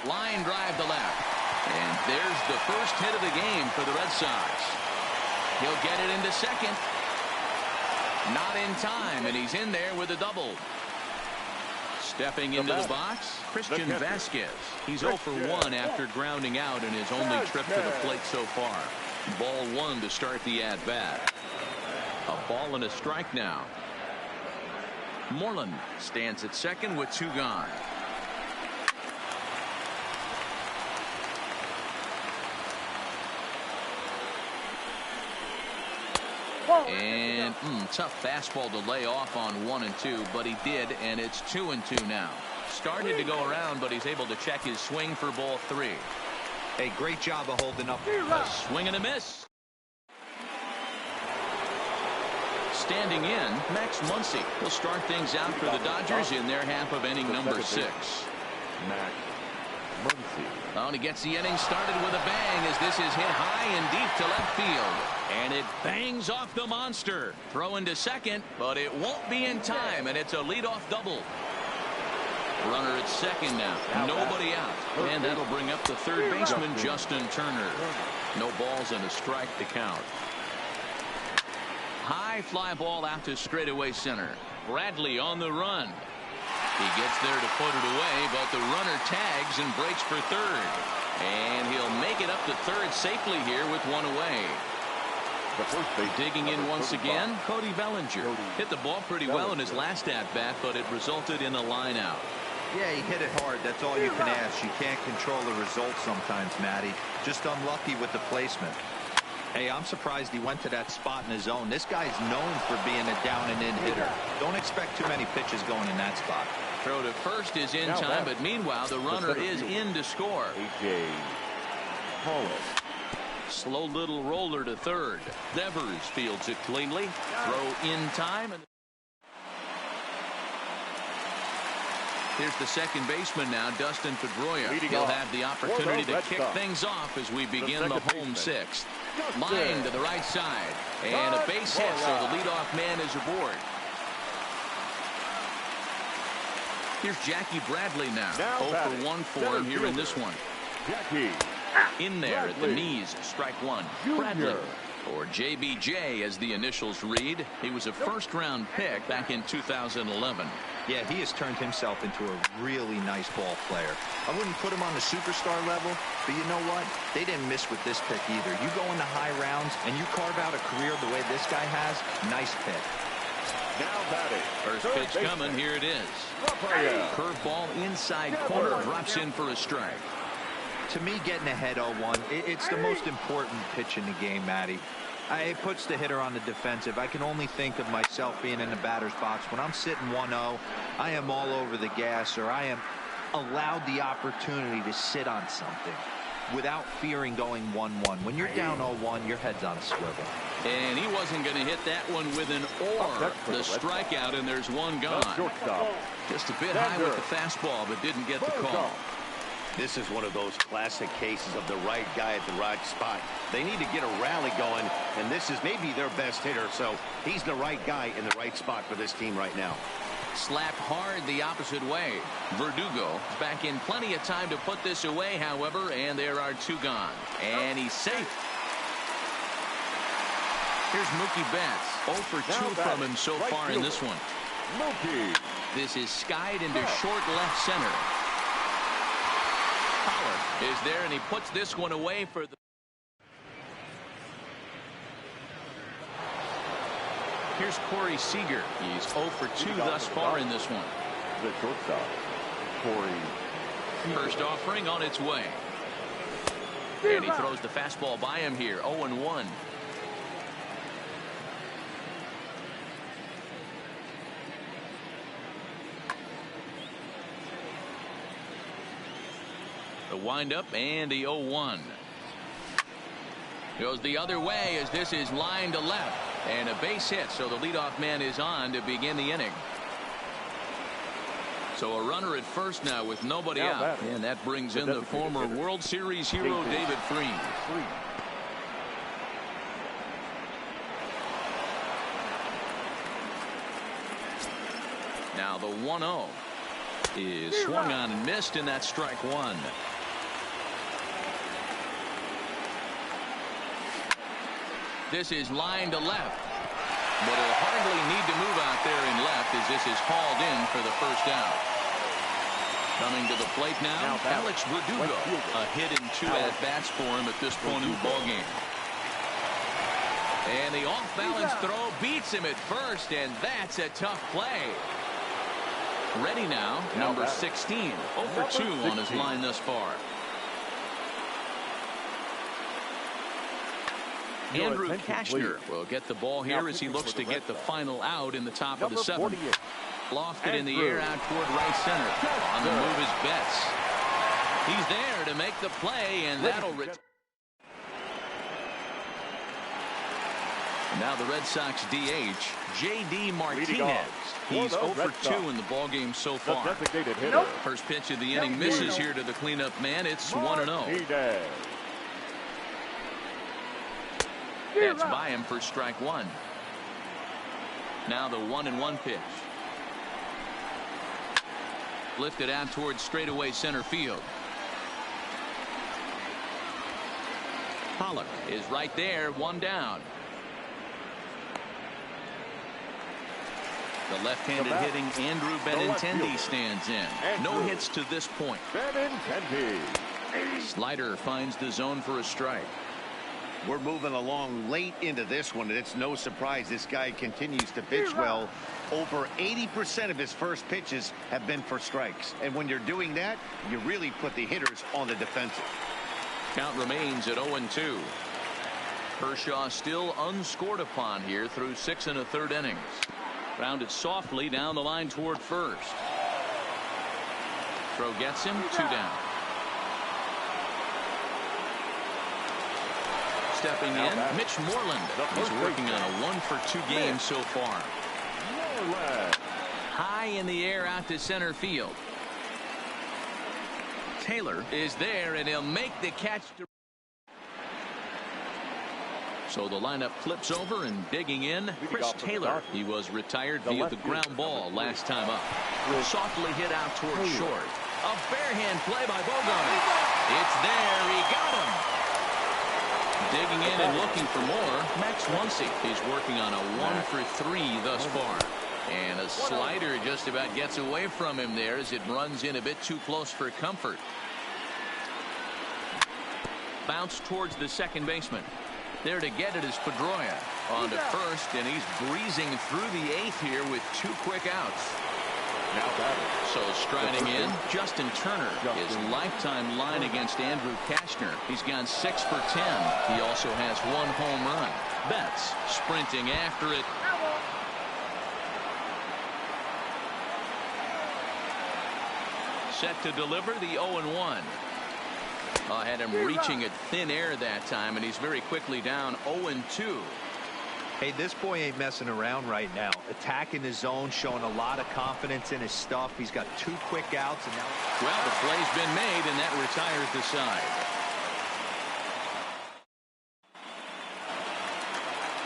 Line drive to left. And there's the first hit of the game for the Red Sox. He'll get it into second. Not in time, and he's in there with a double. Stepping into the box, Christian Vasquez. He's 0 for 1 after grounding out in his only trip to the plate so far. Ball 1 to start the at-bat. A ball and a strike now. Moreland stands at second with 2 gone. And tough fastball to lay off on 1 and 2, but he did, and it's 2 and 2 now. Started to go around, but he's able to check his swing for ball 3. Hey, great job of holding up. A swing and a miss. Standing in, Max Muncy will start things out for the Dodgers in their half of inning number 6. Max Muncy. Oh, and he gets the inning started with a bang as this is hit high and deep to left field. And it bangs off the monster. Throw into second, but it won't be in time, and it's a leadoff double. Runner at second now. Nobody out. And that'll bring up the third baseman, Justin Turner. No balls and a strike to count. High fly ball out to straightaway center. Bradley on the run. He gets there to put it away, but the runner tags and breaks for third. And he'll make it up to third safely here with 1 away. Digging in once again, Cody Bellinger. Hit the ball pretty well in his last at-bat, but it resulted in a line out. Yeah, he hit it hard. That's all you can ask. You can't control the result sometimes, Matty. Just unlucky with the placement. Hey, I'm surprised he went to that spot in his zone. This guy's known for being a down-and-in hitter. Don't expect too many pitches going in that spot. Throw to first is in time, but meanwhile, the runner is in to score. A.J. Hollis. Slow little roller to third. Devers fields it cleanly. Throw in time. And here's the second baseman now, Dustin Pedroia. He'll have the opportunity to kick things off as we begin the home 6th. Line to the right side. And a base hit, so the leadoff man is aboard. Here's Jackie Bradley now. 0 for 1 for him here in this one. Jackie. In there at the knees, strike 1. Bradley, or JBJ as the initials read. He was a first-round pick back in 2011. Yeah, he has turned himself into a really nice ball player. I wouldn't put him on the superstar level, but you know what? They didn't miss with this pick either. You go into high rounds and you carve out a career the way this guy has, nice pick. Now batting. First pitch coming, here it is. Curveball inside corner, drops in for a strike. To me, getting ahead 0-1, it's the most important pitch in the game, Matty. It puts the hitter on the defensive. I can only think of myself being in the batter's box. When I'm sitting 1-0, I am all over the gas, or I am allowed the opportunity to sit on something without fearing going 1-1. When you're down 0-1, your head's on a swivel. And he wasn't going to hit that one with an or. The strikeout, and there's one gone. Just a bit high with the fastball, but didn't get the call. This is one of those classic cases of the right guy at the right spot. They need to get a rally going, and this is maybe their best hitter, so he's the right guy in the right spot for this team right now. Slapped hard the opposite way. Verdugo back in plenty of time to put this away, however, and there are 2 gone. And he's safe. Here's Mookie Betts. 0 for 2 from him so far in this one. Mookie. This is skied into short left center. Power is there, and he puts this one away for the... Here's Corey Seager. He's 0 for 2 thus far in this one. The shortstop, Corey. First offering on its way. And he throws the fastball by him here. 0-1. The windup and the 0-1. Goes the other way as this is line to left. And a base hit, so the leadoff man is on to begin the inning. So a runner at first now with nobody out. And that brings in the former World Series hero, David Freese. Now the 1-0 is swung on and missed, and that's strike 1. This is line to left. But he'll hardly need to move out there in left as this is hauled in for the first out. Coming to the plate now Alex Verdugo. A hit and 2 at-bats for him at this point in the ballgame. And the off-balance throw beats him at first, and that's a tough play. Ready now, number 16. 0 for 2 on his line thus far. Andrew Kashner will get the ball here as he looks to get the final out in the top of the 7th. Lofted in the air out toward right center. On the move is Betts. He's there to make the play, and that'll return. Now the Red Sox DH, J.D. Martinez. He's 0 for 2 in the ballgame so far. First pitch of the inning misses here to the cleanup man. It's 1-0. That's by him for strike 1. Now the 1-1 pitch. Lifted out towards straightaway center field. Pollock is right there, 1 down. The left-handed hitting Andrew Benintendi stands in. No hits to this point. Slider finds the zone for a strike. We're moving along late into this one, and it's no surprise this guy continues to pitch well. Over 80% of his first pitches have been for strikes. And when you're doing that, you really put the hitters on the defensive. Count remains at 0-2. Kershaw still unscored upon here through 6 1/3 innings. Grounded softly down the line toward first. Throw gets him, 2 down. Stepping in, Mitch Moreland. He's working on a 1 for 2 game so far. High in the air out to center field. Taylor is there, and he'll make the catch. So the lineup flips over, and digging in, Chris Taylor. He was retired via the ground ball last time up. Softly hit out toward short. A barehand play by Bogart. It's there. He got him. Digging in and looking for more, Max Muncy. He's working on a 1 for 3 thus far. And a slider just about gets away from him there as it runs in a bit too close for comfort. Bounce towards the second baseman. There to get it is Pedroia. On to first, and he's breezing through the 8th here with 2 quick outs. So striding in, Justin Turner. His lifetime line against Andrew Kashner. He's gone 6 for 10. He also has 1 home run. Betts sprinting after it. Set to deliver the 0-1. Had him reaching at thin air that time, and he's very quickly down 0-2. Hey, this boy ain't messing around right now. Attacking his zone, showing a lot of confidence in his stuff. He's got 2 quick outs, and now... Well, the play's been made, and that retires the side.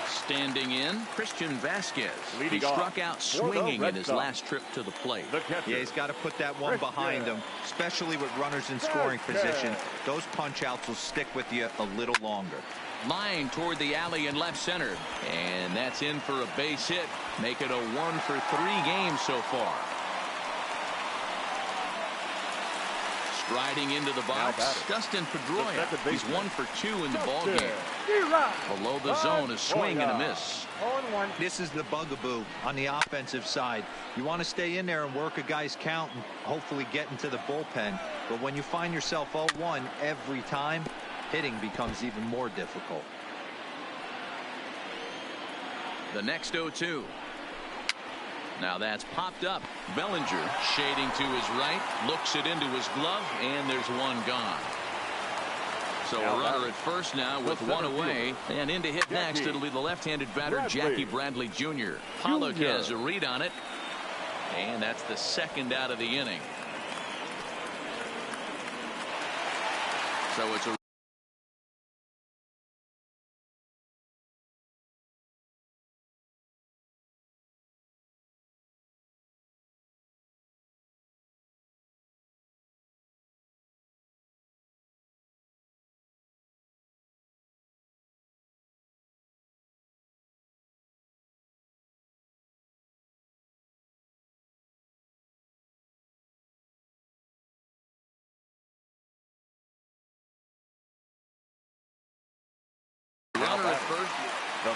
Standing in, Christian Vasquez. He struck out swinging in his last trip to the plate. Yeah, he's got to put that one behind him, especially with runners in scoring position. Those punch-outs will stick with you a little longer. Line toward the alley in left center, and that's in for a base hit. Make it a 1 for 3 games so far. Striding into the box, Dustin Pedroia. He's 1 for 2 in the ballgame. Below the zone, a swing and a miss. This is the bugaboo on the offensive side. You want to stay in there and work a guy's count and hopefully get into the bullpen. But when you find yourself 0-1 every time, hitting becomes even more difficult. The next 0-2. Now that's popped up. Bellinger shading to his right, looks it into his glove, and there's 1 gone. So a runner at first now with 1 away, and in to hit next. It'll be the left-handed batter Jackie Bradley Jr. Pollock has a read on it, and that's the 2nd out of the inning. So it's a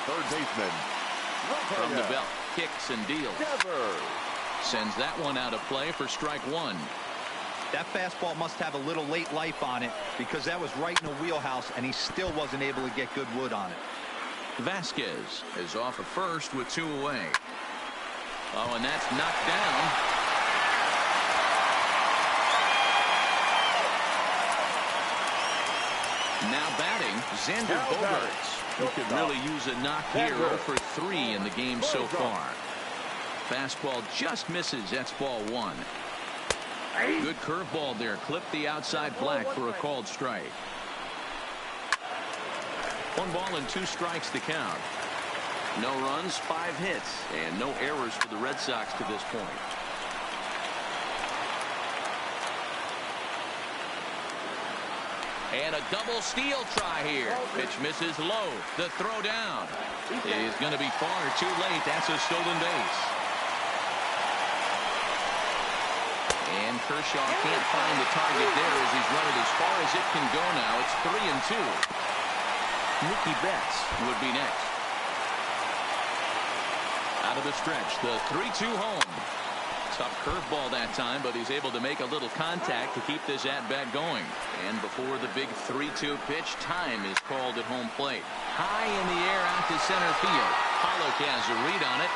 third baseman. From the belt, kicks and deals. Sends that one out of play for strike one. That fastball must have a little late life on it because that was right in the wheelhouse, and he still wasn't able to get good wood on it. Vasquez is off at first with 2 away. Oh, and that's knocked down. Now batting, Xander Bogaerts, who could really use a knock here. 0 for 3 in the game so far. Fastball just misses. That's ball 1. Good curveball there. Clipped the outside black for a called strike. 1 ball and 2 strikes to count. No runs, 5 hits, and no errors for the Red Sox to this point. And a double steal try here. Pitch misses low. The throw down is going to be far too late. That's a stolen base. And Kershaw can't find the target there as he's run it as far as it can go now. It's 3-2. Mookie Betts would be next. Out of the stretch, the 3-2 home. Tough curveball that time, but he's able to make a little contact to keep this at-bat going. And before the big 3-2 pitch, time is called at home plate. High in the air out to center field. Pollock has a read on it.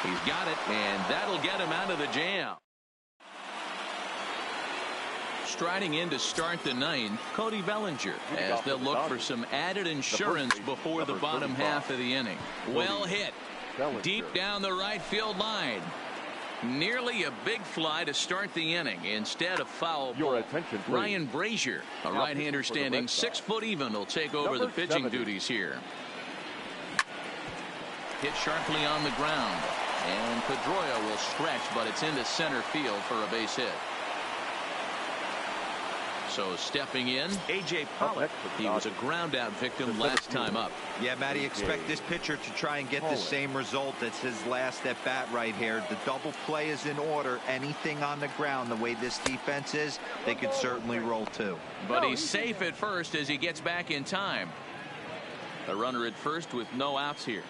He's got it, and that'll get him out of the jam. Striding in to start the 9th, Cody Bellinger, as they'll look for some added insurance before the bottom half of the inning. Well hit. Deep down the right field line. Nearly a big fly to start the inning. Instead of foul ball. Ryan Brazier, a right-hander standing 6 foot even, will take over the pitching duties here. Hit sharply on the ground. And Pedroia will stretch, but it's into center field for a base hit. So stepping in, A.J. Pollock. He was a ground out victim last time up. Yeah, Matty, expect this pitcher to try and get the same result as his last at bat right here. The double play is in order. Anything on the ground, the way this defense is, they could certainly roll too. But he's safe at first as he gets back in time. A runner at first with no outs here.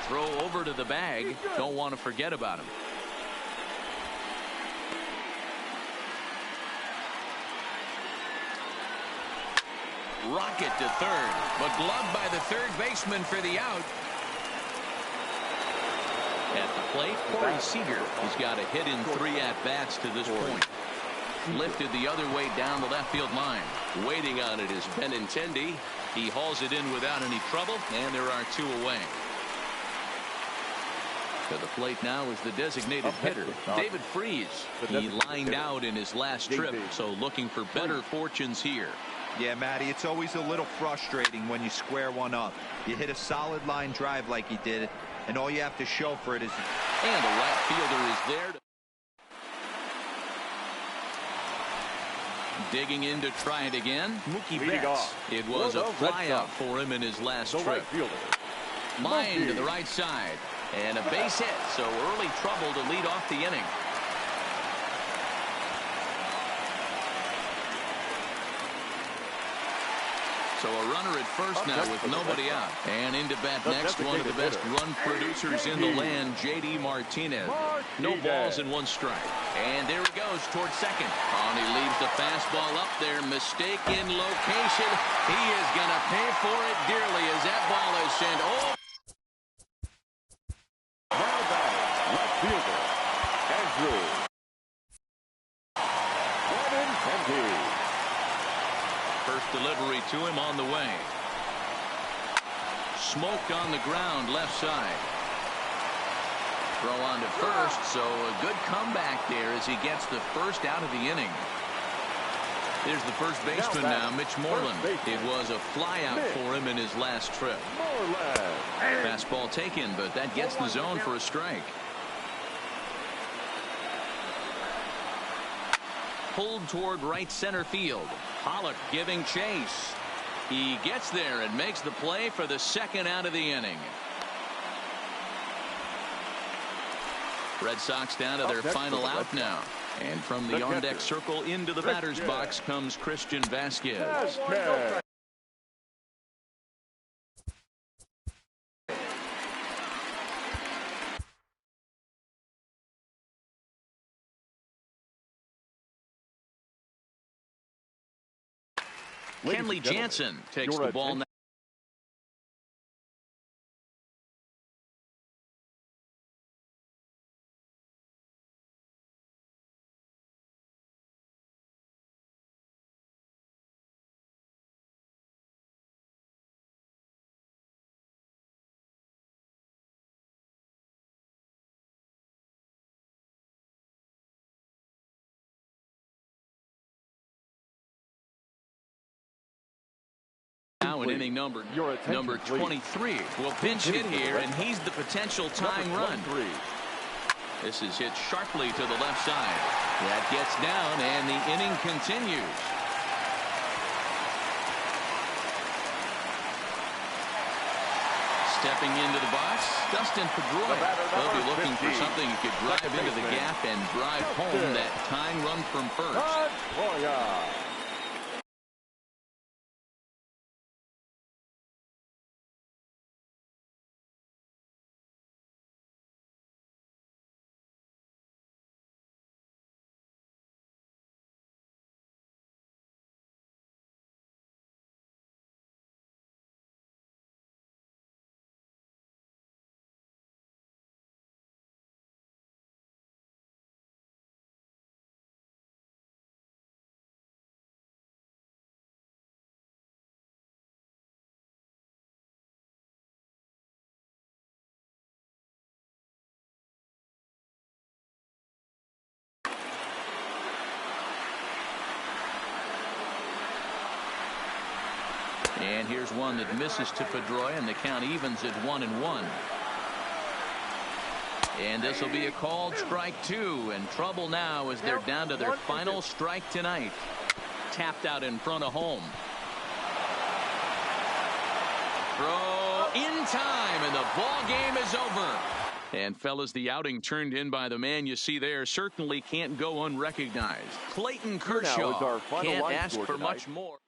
Throw over to the bag. Don't want to forget about him. Rocket to third, but gloved by the third baseman for the out. At the plate, Corey Seager. He's got a hit in 3 at-bats to this point. Lifted the other way down the left field line. Waiting on it is Benintendi. He hauls it in without any trouble, and there are 2 away. To the plate now is the designated hitter, David Freese. He lined out in his last trip, so looking for better fortunes here. Yeah, Matty, it's always a little frustrating when you square one up. You hit a solid line drive like he did, and all you have to show for it is... And the right fielder is there. Digging in to try it again, Mookie Betts. It was a flyout for him in his last trip. Line to the right side. And a base hit, so early trouble to lead off the inning. So a runner at first now with nobody out. And into bat next, one of the best run producers in the land, J.D. Martinez. No balls and 1 strike. And there he goes towards second. And he leaves the fastball up there. Mistake in location. He is going to pay for it dearly as that ball is sent. Oh! Now batting, left fielder, Andrew Benintendi. First delivery to him on the way. Smoke on the ground left side. Throw on to first, so a good comeback there as he gets the first out of the inning. There's the first baseman now, Mitch Moreland. It was a flyout for him in his last trip. Fastball taken, but that gets the zone for a strike. Pulled toward right center field. Pollock giving chase. He gets there and makes the play for the second out of the inning. Red Sox down to their final out now. And from the on-deck circle into the batter's box comes Christian Vasquez. Kenley Jansen takes the ball now. Now in inning number 23. Will pinch hit here, and he's the potential tying run. This is hit sharply to the left side. That gets down, and the inning continues. Stepping into the box, Dustin Pedroia. They'll be looking for something he could drive into the gap and drive home that tying run from first. And here's one that misses to Pedroia, and the count evens at 1-1. And this will be a called strike 2, and trouble now as they're down to their final strike tonight. Tapped out in front of home. Throw in time, and the ball game is over. And fellas, the outing turned in by the man you see there certainly can't go unrecognized. Clayton Kershaw can't ask for much more.